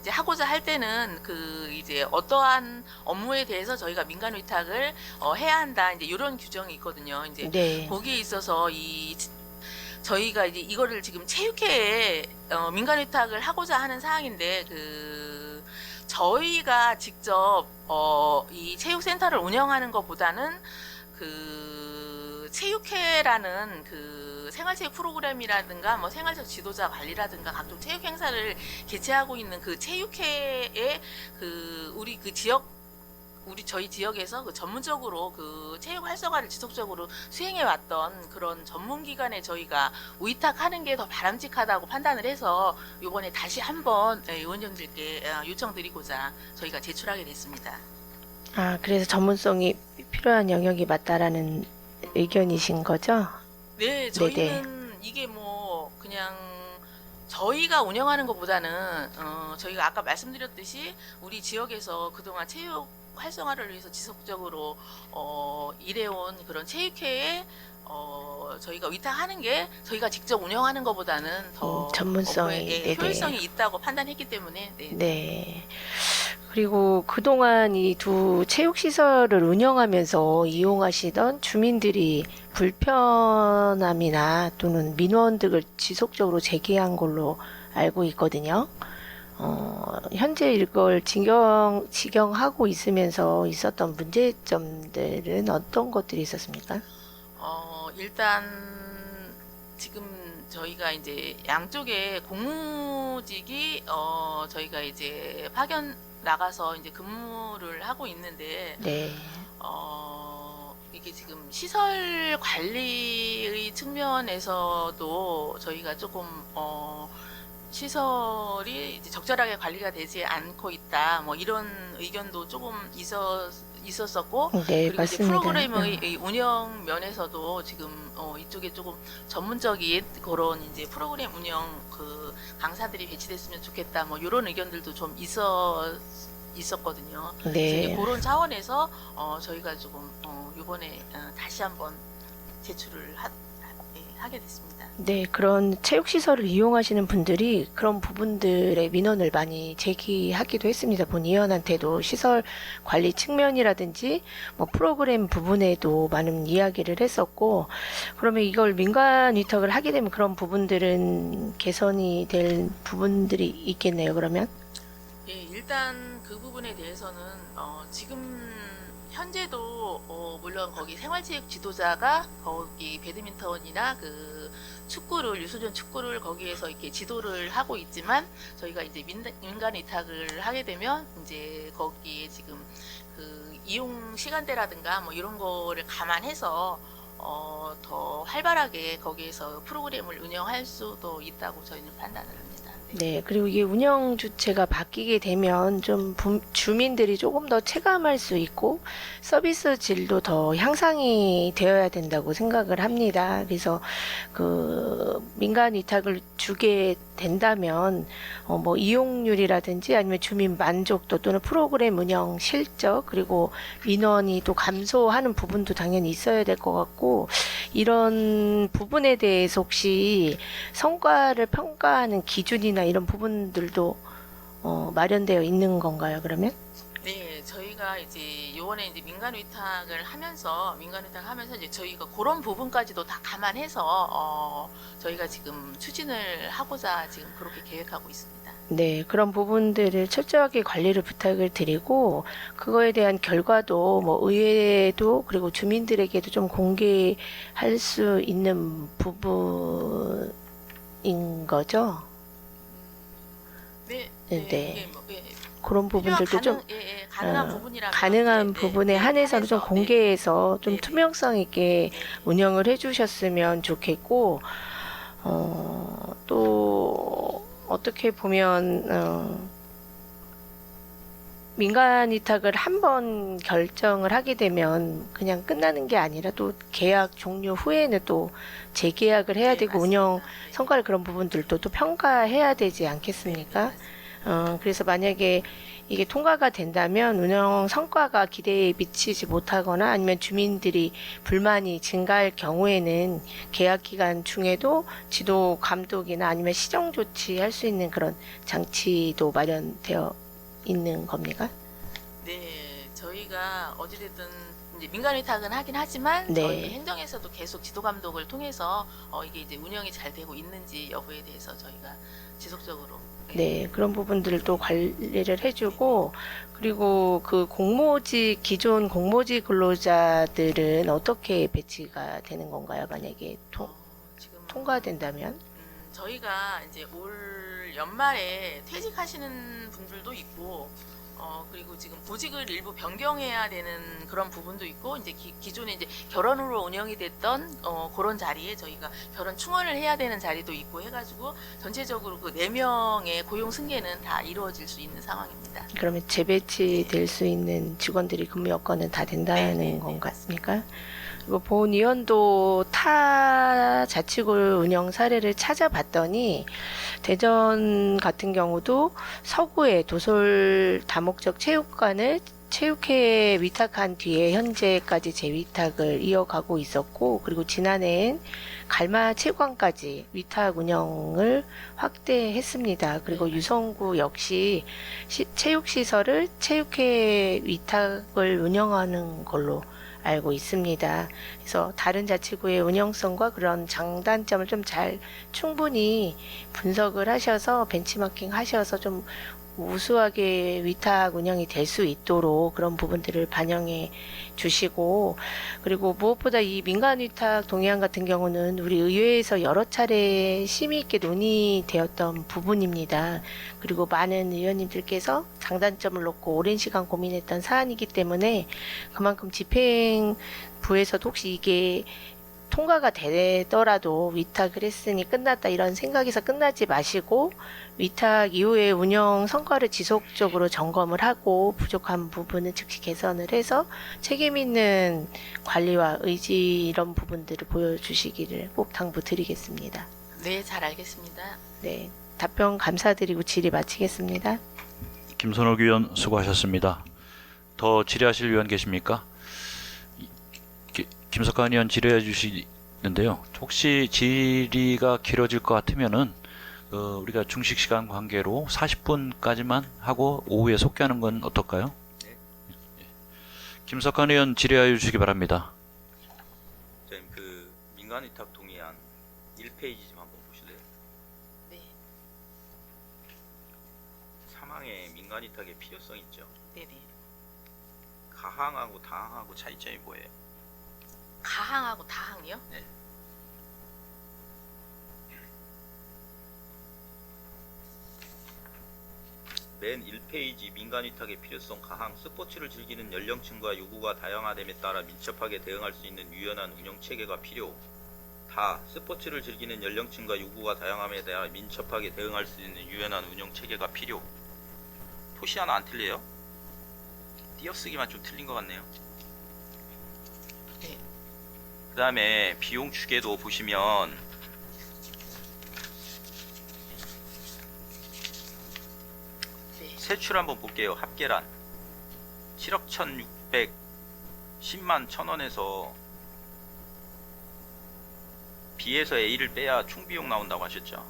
하고자 할 때는 그 이제 어떠한 업무에 대해서 저희가 민간 위탁을 해야 한다, 이제 이런 규정이 있거든요. 이제 네. 거기에 있어서 저희가 이제 이거를 지금 체육회에 민간 위탁을 하고자 하는 사항인데, 저희가 직접 이 체육센터를 운영하는 것보다는 체육회라는 생활체육 프로그램이라든가 뭐 생활적 지도자 관리라든가 각종 체육 행사를 개최하고 있는 그 체육회에 저희 지역에서 전문적으로 체육 활성화를 지속적으로 수행해 왔던 그런 전문 기관에 저희가 위탁하는 게 더 바람직하다고 판단을 해서 이번에 다시 한번 의원님들께 요청드리고자 저희가 제출하게 됐습니다. 아, 그래서 전문성이 필요한 영역이 맞다라는 의견이신 거죠? 네, 저희는 이게 뭐 그냥 저희가 운영하는 것보다는 저희가 아까 말씀드렸듯이 우리 지역에서 그동안 체육 활성화를 위해서 지속적으로 일해온 그런 체육회에 저희가 위탁하는 게 저희가 직접 운영하는 것보다는 더 전문성이, 업무에, 네네. 효율성이 있다고 판단했기 때문에 네. 네. 그리고 그동안 이 두 체육시설을 운영하면서 이용하시던 주민들이 불편함이나 또는 민원 등을 지속적으로 제기한 걸로 알고 있거든요. 현재 이걸 직영하고 있으면서 있었던 문제점들은 어떤 것들이 있었습니까? 일단 지금 저희가 이제 양쪽에 공무직이 저희가 이제 파견 나가서 이제 근무를 하고 있는데 네. 이게 지금 시설 관리의 측면에서도 저희가 조금 시설이 이제 적절하게 관리가 되지 않고 있다. 뭐 이런 의견도 조금 있었었고, 네, 그리고 이제 맞습니다. 프로그램의 이 운영 면에서도 지금 이쪽에 조금 전문적인 그런 이제 프로그램 운영 그 강사들이 배치됐으면 좋겠다. 뭐 이런 의견들도 좀 있었거든요. 그래서 이제 네. 그런 차원에서 저희가 조금 이번에 다시 한번 제출을 하게 됐습니다. 네, 그런 체육시설을 이용하시는 분들이 그런 부분들의 민원을 많이 제기하기도 했습니다. 본의원한테도 시설 관리 측면이라든지 뭐 프로그램 부분에도 많은 이야기를 했었고, 그러면 이걸 민간 위탁을 하게 되면 그런 부분들은 개선이 될 부분들이 있겠네요, 그러면? 예, 일단 그 부분에 대해서는 지금 현재도 물론 거기 생활체육 지도자가 거기 배드민턴이나 그 축구를 유소년 축구를 거기에서 이렇게 지도를 하고 있지만 저희가 이제 민간 위탁을 하게 되면 이제 거기에 지금 그 이용 시간대라든가 뭐 이런 거를 감안해서 더 활발하게 거기에서 프로그램을 운영할 수도 있다고 저희는 판단을 합니다. 네, 그리고 이게 운영 주체가 바뀌게 되면 좀 주민들이 조금 더 체감할 수 있고 서비스 질도 더 향상이 되어야 된다고 생각을 합니다. 그래서 그 민간 위탁을 주게 된다면 뭐 이용률이라든지 아니면 주민 만족도 또는 프로그램 운영 실적 그리고 민원이 또 감소하는 부분도 당연히 있어야 될 것 같고, 이런 부분에 대해서 혹시 성과를 평가하는 기준이나 이런 부분들도 마련되어 있는 건가요, 그러면? 네, 저희가 이제 요번에 이제 민간 위탁을 하면서 이제 저희가 그런 부분까지도 다 감안해서 저희가 지금 추진을 하고자 지금 그렇게 계획하고 있습니다. 네, 그런 부분들을 철저하게 관리를 부탁을 드리고, 그거에 대한 결과도 뭐 의회에도 그리고 주민들에게도 좀 공개할 수 있는 부분인 거죠. 네, 네, 네, 네. 이게 뭐, 그런 부분들도 좀 가능한 부분이라면 가능한 부분에 한해서는 좀 공개해서 좀 네, 네. 투명성 있게 운영을 해주셨으면 좋겠고, 또 어떻게 보면 민간 위탁을 한 번 결정을 하게 되면 그냥 끝나는 게 아니라 또 계약 종료 후에는 또 재계약을 해야 네, 되고 맞습니다. 운영 네. 성과를 그런 부분들도 또 평가해야 되지 않겠습니까? 그래서 만약에 이게 통과가 된다면 운영 성과가 기대에 미치지 못하거나 아니면 주민들이 불만이 증가할 경우에는 계약 기간 중에도 지도 감독이나 아니면 시정 조치할 수 있는 그런 장치도 마련되어 있는 겁니까? 네, 저희가 어찌됐든 이제 민간 위탁은 하긴 하지만 네. 저희 행정에서도 계속 지도 감독을 통해서 이게 이제 운영이 잘 되고 있는지 여부에 대해서 저희가 지속적으로 네, 그런 부분들도 관리를 해주고, 그리고 그 공모직, 기존 공모직 근로자들은 어떻게 배치가 되는 건가요? 만약에 지금 통과된다면? 저희가 이제 올 연말에 퇴직하시는 분들도 있고, 그리고 지금 보직을 일부 변경해야 되는 그런 부분도 있고, 이제 기존에 이제 결혼으로 운영이 됐던 그런 자리에 저희가 결혼 충원을 해야 되는 자리도 있고 해가지고 전체적으로 그 4명의 고용 승계는 다 이루어질 수 있는 상황입니다. 그러면 재배치될 수 있는 직원들이 근무 여건은 다 된다는 네, 건가입니까? 그리고 본의원도 타 자치구 운영 사례를 찾아봤더니 대전 같은 경우도 서구에 도솔 다목적 체육관을 체육회에 위탁한 뒤에 현재까지 재위탁을 이어가고 있었고, 그리고 지난해엔 갈마 체육관까지 위탁 운영을 확대했습니다. 그리고 유성구 역시 체육시설을 체육회 위탁을 운영하는 걸로 알고 있습니다. 그래서 다른 자치구의 운영성과 그런 장단점을 좀 잘 충분히 분석을 하셔서 벤치마킹 하셔서 좀 우수하게 위탁 운영이 될 수 있도록 그런 부분들을 반영해 주시고, 그리고 무엇보다 이 민간 위탁 동의안 같은 경우는 우리 의회에서 여러 차례 심의 있게 논의되었던 부분입니다. 그리고 많은 의원님들께서 장단점을 놓고 오랜 시간 고민했던 사안이기 때문에 그만큼 집행부에서도 혹시 이게 통과가 되더라도 위탁을 했으니 끝났다 이런 생각에서 끝나지 마시고, 위탁 이후의 운영 성과를 지속적으로 점검을 하고 부족한 부분은 즉시 개선을 해서 책임 있는 관리와 의지 이런 부분들을 보여주시기를 꼭 당부드리겠습니다. 네, 잘 알겠습니다. 네, 답변 감사드리고 질의 마치겠습니다. 김선옥 의원 수고하셨습니다. 더 질의하실 의원 계십니까? 김석환 의원 질의해 주시는데요. 혹시 질의가 길어질 것 같으면은 우리가 중식 시간 관계로 40분까지만 하고 오후에 속개하는 건 어떨까요? 네. 김석환 의원 질의하여 주시기 바랍니다. 선생님, 그 민간 위탁 동의안 1페이지 좀 한번 보실래요? 네, 사망의 민간 위탁의 필요성 있죠. 네네. 가항하고 다항하고 차이점이 뭐예요? 가항하고 다항이요? 네. 맨 1페이지 민간 위탁의 필요성 가항 스포츠를 즐기는 연령층과 요구가 다양화됨에 따라 민첩하게 대응할 수 있는 유연한 운영 체계가 필요. 다 스포츠를 즐기는 연령층과 요구가 다양함에 따라 민첩하게 대응할 수 있는 유연한 운영 체계가 필요. 토시 하나 안 틀려요? 띄어쓰기만 좀 틀린 것 같네요. 네. 그 다음에 비용 추계도 보시면 네. 세출 한번 볼게요. 합계란 7억 1,610만 1,000원에서 B에서 A를 빼야 총비용 나온다고 하셨죠?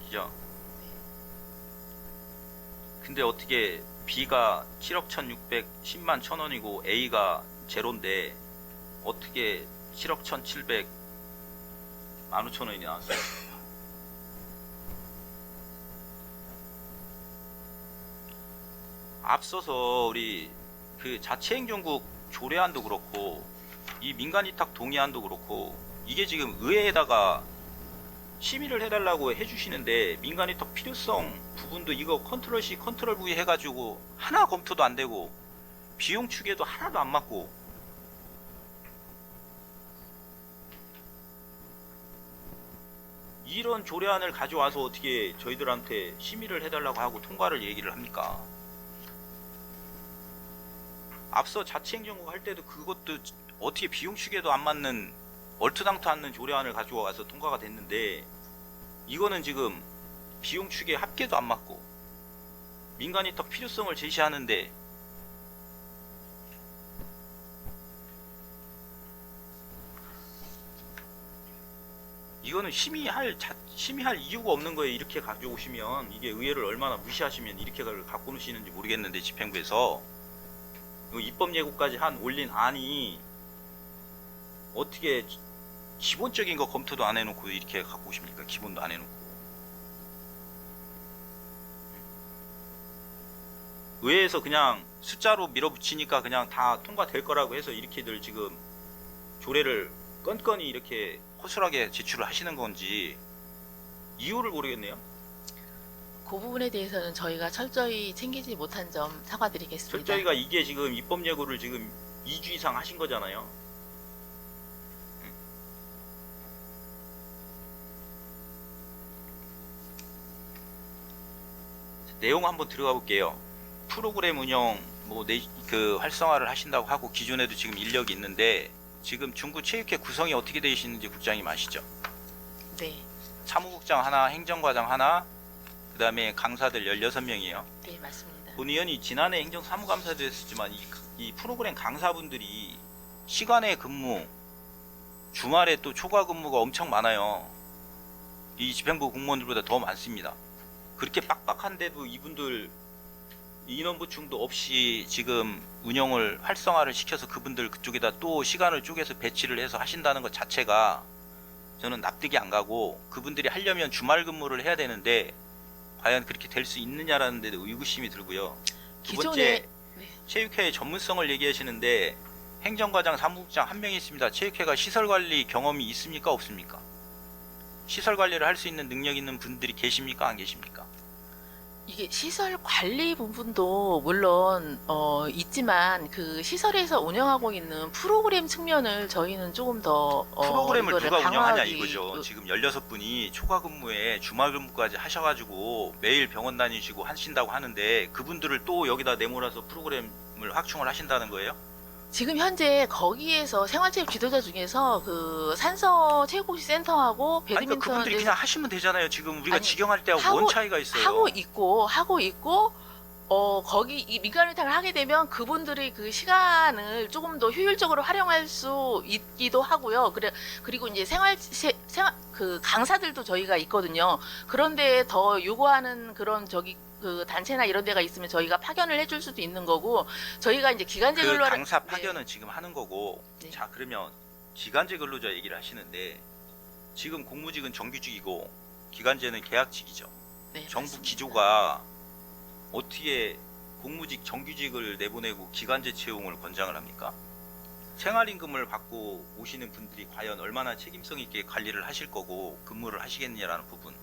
그죠? 근데 어떻게 B가 7억 1,610만 1,000원이고 A가 제로인데 어떻게 7억 1,700만 5천원이 나왔어요? 앞서서 우리 그 자치행정국 조례안도 그렇고 이 민간위탁 동의안도 그렇고 이게 지금 의회에다가 심의를 해달라고 해주시는데 민간위탁 필요성 부분도 이거 컨트롤 C 컨트롤 V 해가지고 하나 검토도 안 되고 비용 추계도 하나도 안 맞고 이런 조례안을 가져와서 어떻게 저희들한테 심의를 해달라고 하고 통과를 얘기를 합니까? 앞서 자치행정국 할 때도 그것도 어떻게 비용 추계도 안 맞는 얼토당토 않는 조례안을 가지고 와서 통과가 됐는데 이거는 지금 비용 추계 합계도 안 맞고 민간위탁 필요성을 제시하는데 이거는 심의할 이유가 없는 거예요. 이렇게 가져오시면 이게 의회를 얼마나 무시하시면 이렇게 갖고 오시는지 모르겠는데 집행부에서 입법 예고까지 한 올린 안이 어떻게 기본적인 거 검토도 안 해놓고 이렇게 갖고 오십니까? 기본도 안 해놓고 의회에서 그냥 숫자로 밀어붙이니까 그냥 다 통과될 거라고 해서 이렇게들 지금 조례를 건건이 이렇게 허술하게 제출을 하시는 건지 이유를 모르겠네요. 그 부분에 대해서는 저희가 철저히 챙기지 못한 점 사과드리겠습니다. 철저히가 이게 지금 입법 예고를 지금 2주 이상 하신 거잖아요. 내용 한번 들어가 볼게요. 프로그램 운영 그 활성화를 하신다고 하고 기존에도 지금 인력이 있는데 지금 중구 체육회 구성이 어떻게 되시는지 국장님 아시죠? 네, 사무국장 하나, 행정과장 하나, 그 다음에 강사들 16명이에요. 네 맞습니다. 본 의원이 지난해 행정사무감사도 했었지만 이 프로그램 강사분들이 시간에 근무, 주말에 또 초과 근무가 엄청 많아요. 이 집행부 공무원들보다 더 많습니다. 그렇게 빡빡한데도 이분들 인원 보충도 없이 지금 운영을 활성화를 시켜서 그분들 그쪽에다 또 시간을 쪼개서 배치를 해서 하신다는 것 자체가 저는 납득이 안 가고, 그분들이 하려면 주말 근무를 해야 되는데 과연 그렇게 될 수 있느냐라는 데도 의구심이 들고요. 두 번째, 네. 체육회의 전문성을 얘기하시는데 행정과장, 사무국장 한 명이 있습니다. 체육회가 시설관리 경험이 있습니까, 없습니까? 시설관리를 할 수 있는 능력 있는 분들이 계십니까, 안 계십니까? 이게 시설 관리 부분도 물론 있지만 그 시설에서 운영하고 있는 프로그램 측면을 저희는 조금 더 프로그램을 이거를 누가 운영하냐 강화하기- 이거죠. 지금 16분이 초과 근무에 주말 근무까지 하셔가지고 매일 병원 다니시고 하신다고 하는데 그분들을 또 여기다 내몰아서 프로그램을 확충을 하신다는 거예요? 지금 현재 거기에서 생활체육 지도자 중에서 그 산서 체육복지 센터하고 아니, 그러니까 배드민턴 그분들이 그냥 하시면 되잖아요. 지금 우리가 아니, 직영할 때하고 하고- 뭔 차이가 있어요? 하고 있고 거기 이 민간 위탁을 하게 되면 그분들의 그 시간을 조금 더 효율적으로 활용할 수 있기도 하고요. 그리고 이제 생활 그 강사들도 저희가 있거든요. 그런데 더 요구하는 그런 그 단체나 이런 데가 있으면 저희가 파견을 해줄 수도 있는 거고, 저희가 이제 기간제 그 근로를 강사 파견은 지금 하는 거고, 네. 자 그러면 기간제 근로자 얘기를 하시는데 지금 공무직은 정규직이고 기간제는 계약직이죠. 네, 정부 맞습니다. 기조가 어떻게 공무직 정규직을 내보내고 기간제 채용을 권장을 합니까? 생활임금을 받고 오시는 분들이 과연 얼마나 책임성 있게 관리를 하실 거고 근무를 하시겠느냐라는 부분.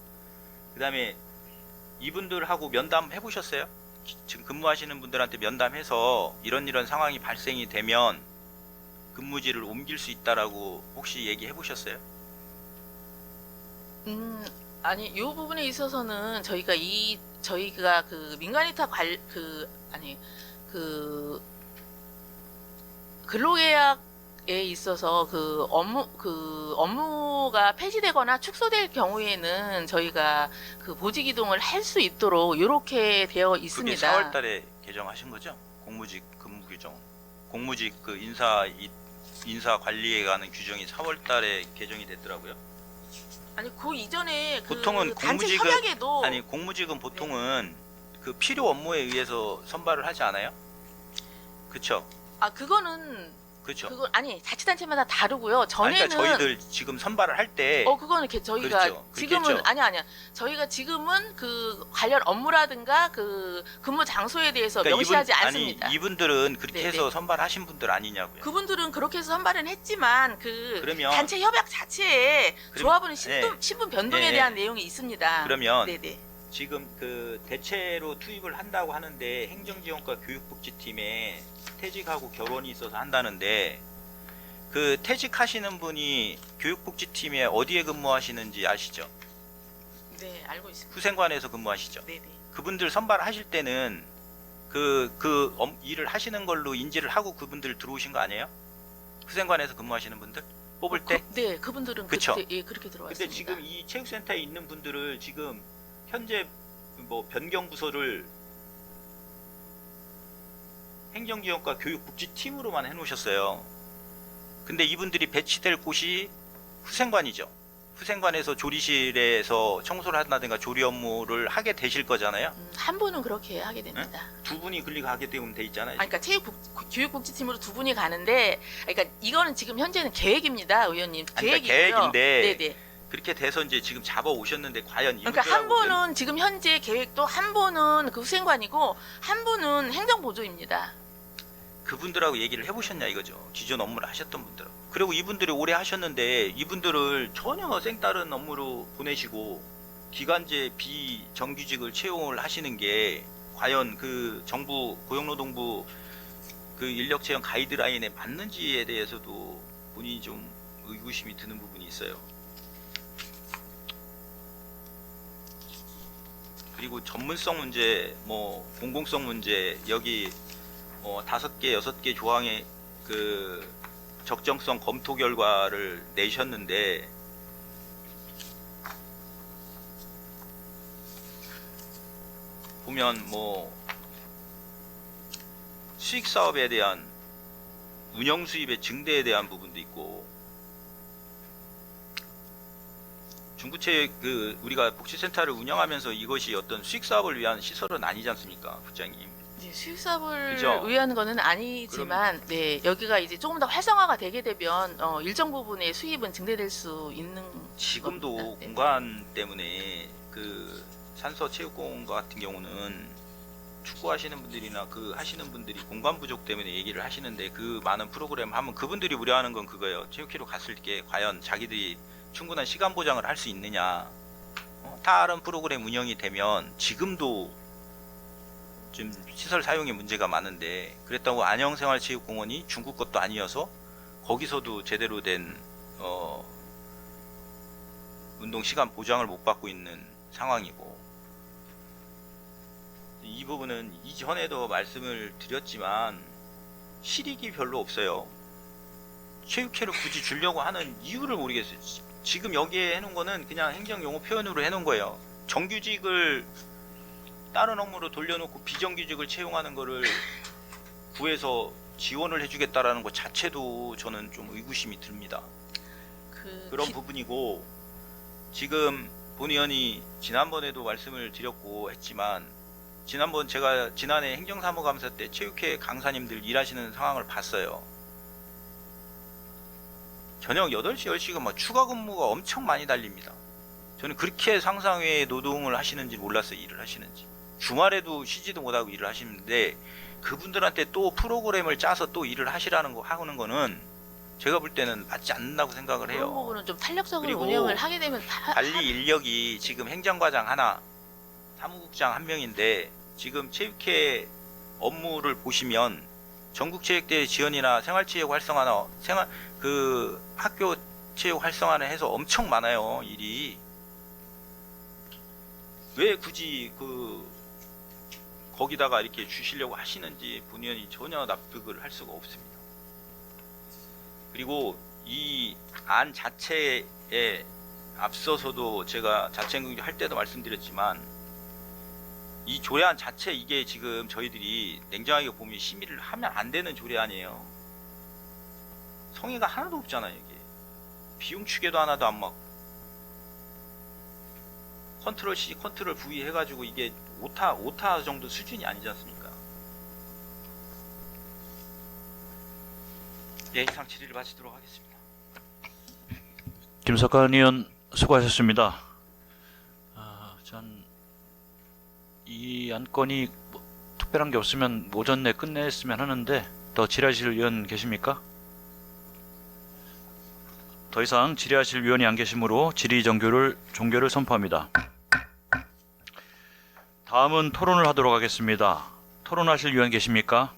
그 다음에 이분들하고 면담 해보셨어요? 지금 근무하시는 분들한테 면담해서 이런 상황이 발생이 되면 근무지를 옮길 수 있다라고 혹시 얘기해 보셨어요? 아니, 이 부분에 있어서는 저희가 그 민간위탁 근로계약에 있어서 그 업무가 폐지되거나 축소될 경우에는 저희가 그 보직 이동을 할 수 있도록 이렇게 되어 그게 있습니다. 4월달에 개정하신 거죠? 공무직 근무 규정, 공무직 그 인사 관리에 관한 규정이 4월달에 개정이 됐더라고요. 아니, 그 이전에 그 보통은 단체 공무직은- 협약에도 아니 공무직은 보통은 그 필요 업무에 의해서 선발을 하지 않아요? 그쵸? 그거는 그쵸? 그건 아니, 자치단체마다 다르고요. 전에는 그러니까 저희들 지금 선발을 할 때 그거는 저희가 그렇죠. 지금은 그렇겠죠. 아니야. 저희가 지금은 그 관련 업무라든가 그 근무 장소에 대해서 그러니까 명시하지 않습니다. 이분들은 그렇게 네네. 해서 선발하신 분들 아니냐고요. 그분들은 그렇게 해서 선발은 했지만 그 그러면- 단체 협약 자체에 조합원은 네. 신분 변동에 네. 대한 내용이 있습니다. 그러면 네네. 지금 그 대체로 투입을 한다고 하는데 행정지원과 교육복지팀에 퇴직하고 결혼이 있어서 한다는데 그 퇴직하시는 분이 교육복지팀에 어디에 근무하시는지 아시죠? 네, 알고 있습니다. 후생관에서 근무하시죠? 네네. 그분들 선발하실 때는 일을 하시는 걸로 인지를 하고 그분들 들어오신 거 아니에요? 후생관에서 근무하시는 분들 뽑을 때? 네, 그분들은 그쵸? 그렇게 들어왔습니다. 근데 지금 이 체육센터에 있는 분들을 지금 현재 뭐 변경부서를 행정지원과 교육복지팀으로만 해놓으셨어요. 근데 이분들이 배치될 곳이 후생관이죠. 후생관에서 조리실에서 청소를 한다든가 조리 업무를 하게 되실 거잖아요. 한 분은 그렇게 하게 됩니다. 두 분이 가게 되면 돼 있잖아요. 그러니까 교육복지팀으로 두 분이 가는데, 그러니까 이거는 지금 현재는 계획입니다, 의원님. 그러니까 계획이고요. 계획인데 네네. 그렇게 돼서 이제 지금 잡아 오셨는데 과연 그러니까 한 이분들하고 분은 지금 현재 계획도 한 분은 그 후생관이고 한 분은 행정보조입니다. 그분들하고 얘기를 해보셨냐 이거죠. 기존 업무를 하셨던 분들. 그리고 이분들이 오래 하셨는데 이분들을 전혀 생다른 업무로 보내시고 기간제 비정규직을 채용을 하시는 게 과연 그 정부 고용노동부 그 인력 채용 가이드라인에 맞는지에 대해서도 본인이 좀 의구심이 드는 부분이 있어요. 그리고 전문성 문제, 뭐 공공성 문제, 여기 5개, 6개 조항의 그 적정성 검토 결과를 내셨는데 보면 뭐 수익 사업에 대한 운영 수입의 증대에 대한 부분도 있고, 중구체 우리가 복지센터를 운영하면서 이것이 어떤 수익 사업을 위한 시설은 아니지 않습니까, 부장님? 네, 수익 사업을 그죠? 위한 거는 아니지만, 네, 여기가 이제 조금 더 활성화가 되게 되면 일정 부분의 수입은 증대될 수 있는 지금도 겁니다. 네. 공간 때문에 그 산서 체육공원 같은 경우는 축구하시는 분들이나 하시는 분들이 공간 부족 때문에 얘기를 하시는데, 그 많은 프로그램 하면 그분들이 우려하는 건 그거예요. 체육회로 갔을 때 과연 자기들이 충분한 시간 보장을 할 수 있느냐. 다른 프로그램 운영이 되면 지금도 좀 시설 사용에 문제가 많은데, 그랬다고 안영생활체육공원이 중국 것도 아니어서 거기서도 제대로 된 운동 시간 보장을 못 받고 있는 상황이고, 이 부분은 이전에도 말씀을 드렸지만 실익이 별로 없어요. 체육회를 굳이 주려고 하는 이유를 모르겠어요. 지금 여기에 해놓은 거는 그냥 행정용어 표현으로 해놓은 거예요. 정규직을 다른 업무로 돌려놓고 비정규직을 채용하는 거를 구해서 지원을 해주겠다라는 것 자체도 저는 좀 의구심이 듭니다. 그런 부분이고, 지금 본 의원이 지난번에도 말씀을 드렸고 했지만, 제가 지난해 행정사무감사 때 체육회 강사님들 일하시는 상황을 봤어요. 저녁 8시, 10시가 막 추가 근무가 엄청 많이 달립니다. 저는 그렇게 상상 외의 노동을 하시는지 몰랐어요, 일을 하시는지. 주말에도 쉬지도 못하고 일을 하시는데, 그분들한테 또 프로그램을 짜서 또 일을 하시라는 하는 거는 제가 볼 때는 맞지 않는다고 생각을 해요. 그런 부분은 좀 탄력적으로 그리고 운영을 하게 되면 관리 인력이 지금 행정과장 하나, 사무국장 한 명인데, 지금 체육회 업무를 보시면 전국체육대회 지원이나 생활체육 활성화나 학교 체육 활성화를 해서 엄청 많아요, 일이. 왜 굳이 거기다가 이렇게 주시려고 하시는지 본의원이 전혀 납득을 할 수가 없습니다. 그리고 이 안 자체에 앞서서도 제가 자체행정직 할 때도 말씀드렸지만, 이 조례안 자체, 이게 지금 저희들이 냉정하게 보면 심의를 하면 안 되는 조례안이에요. 성의가 하나도 없잖아요, 이게. 비용 추계도 하나도 안 맞고, 컨트롤 C, 컨트롤 V 해가지고 이게 오타 정도 수준이 아니지 않습니까? 예, 이상 질의를 마치도록 하겠습니다. 김석환 의원 수고하셨습니다. 전 이 안건이 특별한 게 없으면 오전 내 끝냈으면 하는데, 더 질의하실 의원 계십니까? 더 이상 질의하실 위원이 안 계시므로 질의 종결을 선포합니다. 다음은 토론을 하도록 하겠습니다. 토론하실 위원 계십니까?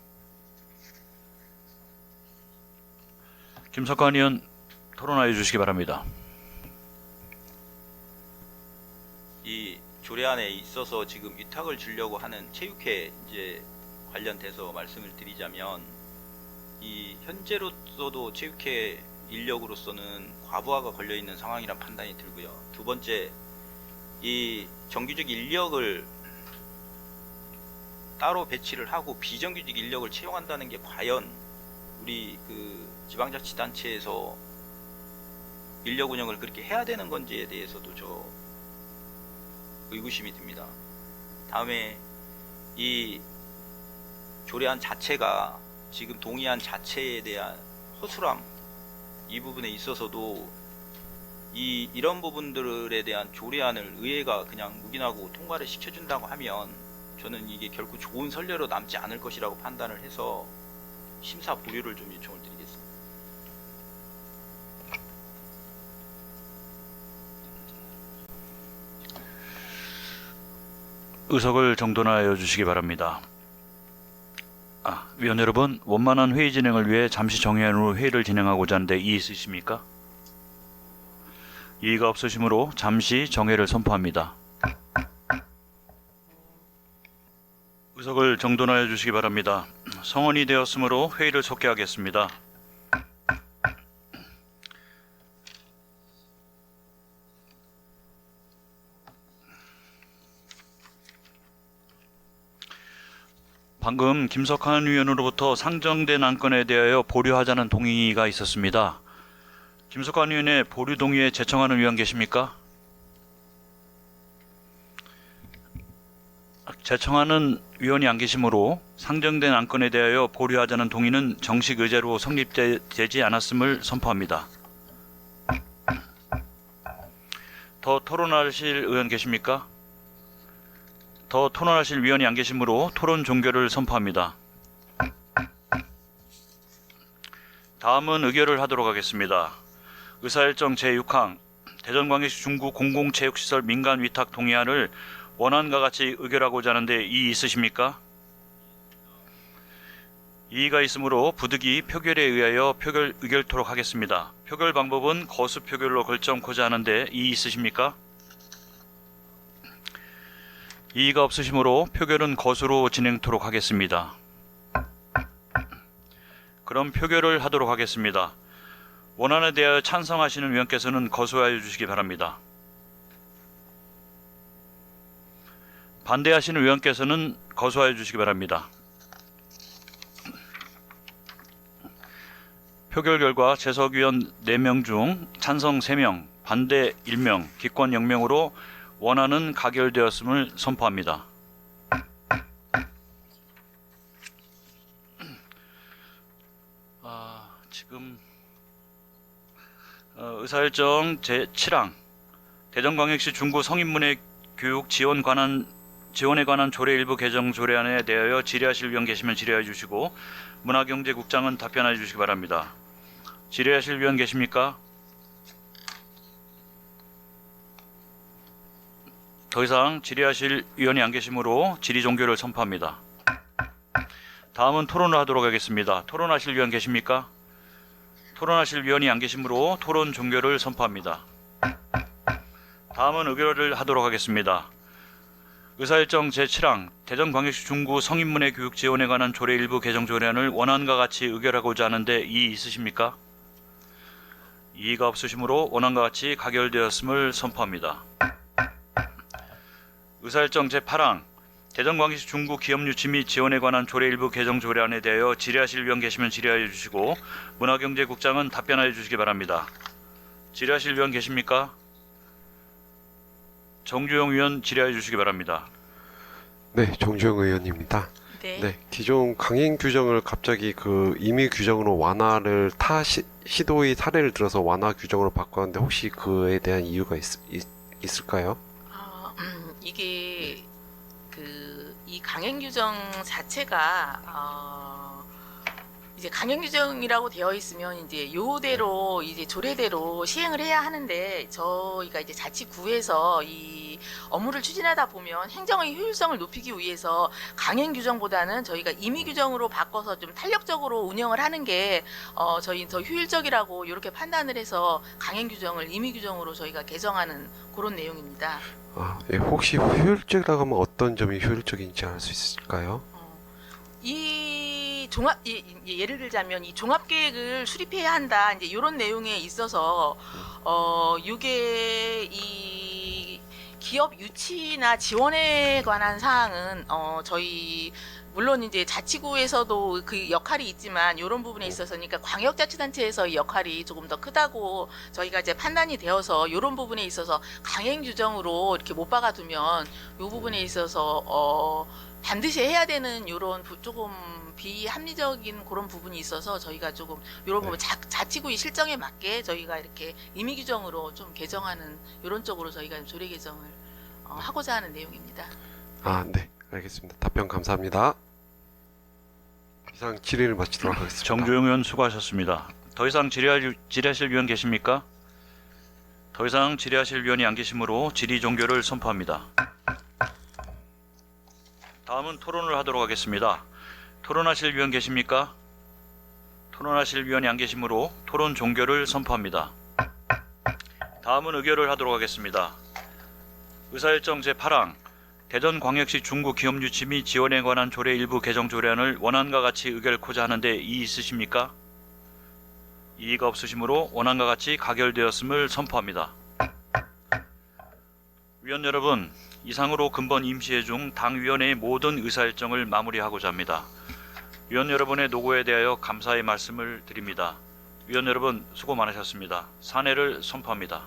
김석환 의원 토론하여 주시기 바랍니다. 이 조례안에 있어서 지금 위탁을 주려고 하는 체육회 이제 관련돼서 말씀을 드리자면, 이 현재로서도 체육회 인력으로서는 과부하가 걸려 있는 상황이란 판단이 들고요. 두 번째, 이 정규직 인력을 따로 배치를 하고 비정규직 인력을 채용한다는 게 과연 우리 지방자치단체에서 인력 운영을 그렇게 해야 되는 건지에 대해서도 저 의구심이 듭니다. 다음에 이 조례안 자체가 지금 동의안 자체에 대한 허술함, 이 부분에 있어서도 이런 부분들에 대한 조례안을 의회가 그냥 묵인하고 통과를 시켜준다고 하면, 저는 이게 결코 좋은 선례로 남지 않을 것이라고 판단을 해서 심사 보류를 좀 요청을 드리겠습니다. 의석을 정돈하여 주시기 바랍니다. 위원 여러분, 원만한 회의 진행을 위해 잠시 정회한 후 회의를 진행하고자 하는데 이의 있으십니까? 이의가 없으시므로 잠시 정회를 선포합니다. 의석을 정돈하여 주시기 바랍니다. 성원이 되었으므로 회의를 속개하겠습니다. 방금 김석환 의원으로부터 상정된 안건에 대하여 보류하자는 동의가 있었습니다. 김석환 의원의 보류 동의에 제청하는 의원 계십니까? 제청하는 의원이 안 계시므로 상정된 안건에 대하여 보류하자는 동의는 정식 의제로 성립되지 않았음을 선포합니다. 더 토론하실 의원 계십니까? 더 토론하실 위원이 안 계시므로 토론 종결을 선포합니다. 다음은 의결을 하도록 하겠습니다. 의사일정 제6항 대전광역시 중구 공공체육시설 민간 위탁 동의안을 원안과 같이 의결하고자 하는데 이의 있으십니까? 이의가 있으므로 부득이 표결에 의하여 의결토록 하겠습니다. 표결 방법은 거수 표결로 결정코자 하는데 이의 있으십니까? 이의가 없으시므로 표결은 거수로 진행토록 하겠습니다. 그럼 표결을 하도록 하겠습니다. 원안에 대하여 찬성하시는 의원께서는 거수하여 주시기 바랍니다. 반대하시는 의원께서는 거수하여 주시기 바랍니다. 표결 결과 재석위원 4명 중 찬성 3명, 반대 1명, 기권 0명으로 원안은 가결되었음을 선포합니다. 지금 의사일정 제7항 대전광역시 중구 성인문예 교육 지원에 관한 조례 일부 개정 조례안에 대하여 질의하실 의원 계시면 질의해 주시고 문화경제국장은 답변해 주시기 바랍니다. 질의하실 의원 계십니까? 더 이상 질의하실 의원이 안 계시므로 질의 종결을 선포합니다. 다음은 토론을 하도록 하겠습니다. 토론하실 의원 계십니까? 토론하실 의원이 안 계시므로 토론 종결을 선포합니다. 다음은 의결을 하도록 하겠습니다. 의사일정 제7항 대전광역시 중구 성인문예 교육 지원에 관한 조례 일부 개정 조례안을 원안과 같이 의결하고자 하는데 이의 있으십니까? 이의가 없으시므로 원안과 같이 가결되었음을 선포합니다. 의사일정 제8항 대전광역시 중구 기업유치 및 지원에 관한 조례 일부 개정 조례안에 대하여 질의하실 의원 계시면 질의하여 주시고 문화경제국장은 답변하여 주시기 바랍니다. 질의하실 의원 계십니까? 정주영 의원 질의하여 주시기 바랍니다. 네, 정주영 의원입니다. 네, 기존 강행 규정을 갑자기 임의 규정으로 완화를 시도의 사례를 들어서 완화 규정으로 바꿨는데 혹시 그에 대한 이유가 있을까요? 이게 이 강행 규정 자체가 이제 강행 규정이라고 되어 있으면 이제 요대로 이제 조례대로 시행을 해야 하는데 저희가 이제 자치구에서 이 업무를 추진하다 보면 행정의 효율성을 높이기 위해서 강행 규정보다는 저희가 임의 규정으로 바꿔서 좀 탄력적으로 운영을 하는 게 저희 더 효율적이라고 이렇게 판단을 해서 강행 규정을 임의 규정으로 저희가 개정하는 그런 내용입니다. 예, 혹시 효율적이라고 하면 어떤 점이 효율적인지 알 수 있을까요? 이 예를 들자면 이 종합 계획을 수립해야 한다. 이제 이런 내용에 있어서 이게 이 기업 유치나 지원에 관한 사항은 저희 물론 이제 자치구에서도 그 역할이 있지만 이런 부분에 있어서 그러니까 광역자치단체에서 역할이 조금 더 크다고 저희가 이제 판단이 되어서 이런 부분에 있어서 강행 규정으로 이렇게 못 박아두면 이 부분에 있어서 반드시 해야 되는 이런 조금 비합리적인 그런 부분이 있어서 저희가 조금 이런 부분 자치구의 실정에 맞게 저희가 이렇게 임의 규정으로 좀 개정하는 이런 쪽으로 저희가 조례 개정을 하고자 하는 내용입니다. 네, 알겠습니다. 답변 감사합니다. 이상 질의를 마치도록 하겠습니다. 정주영 의원 수고하셨습니다. 더 이상 질의하실 의원 계십니까? 더 이상 질의하실 의원이 안 계시므로 질의 종결을 선포합니다. 다음은 토론을 하도록 하겠습니다. 토론하실 의원 계십니까? 토론하실 의원이 안 계시므로 토론 종결을 선포합니다. 다음은 의결을 하도록 하겠습니다. 의사일정 제8항 대전광역시 중구 기업유치 및 지원에 관한 조례 일부 개정 조례안을 원안과 같이 의결코자 하는데 이의 있으십니까? 이의가 없으시므로 원안과 같이 가결되었음을 선포합니다. 위원 여러분, 이상으로 근본 임시회 중 당위원회의 모든 의사일정을 마무리하고자 합니다. 위원 여러분의 노고에 대하여 감사의 말씀을 드립니다. 위원 여러분 수고 많으셨습니다. 사내를 선포합니다.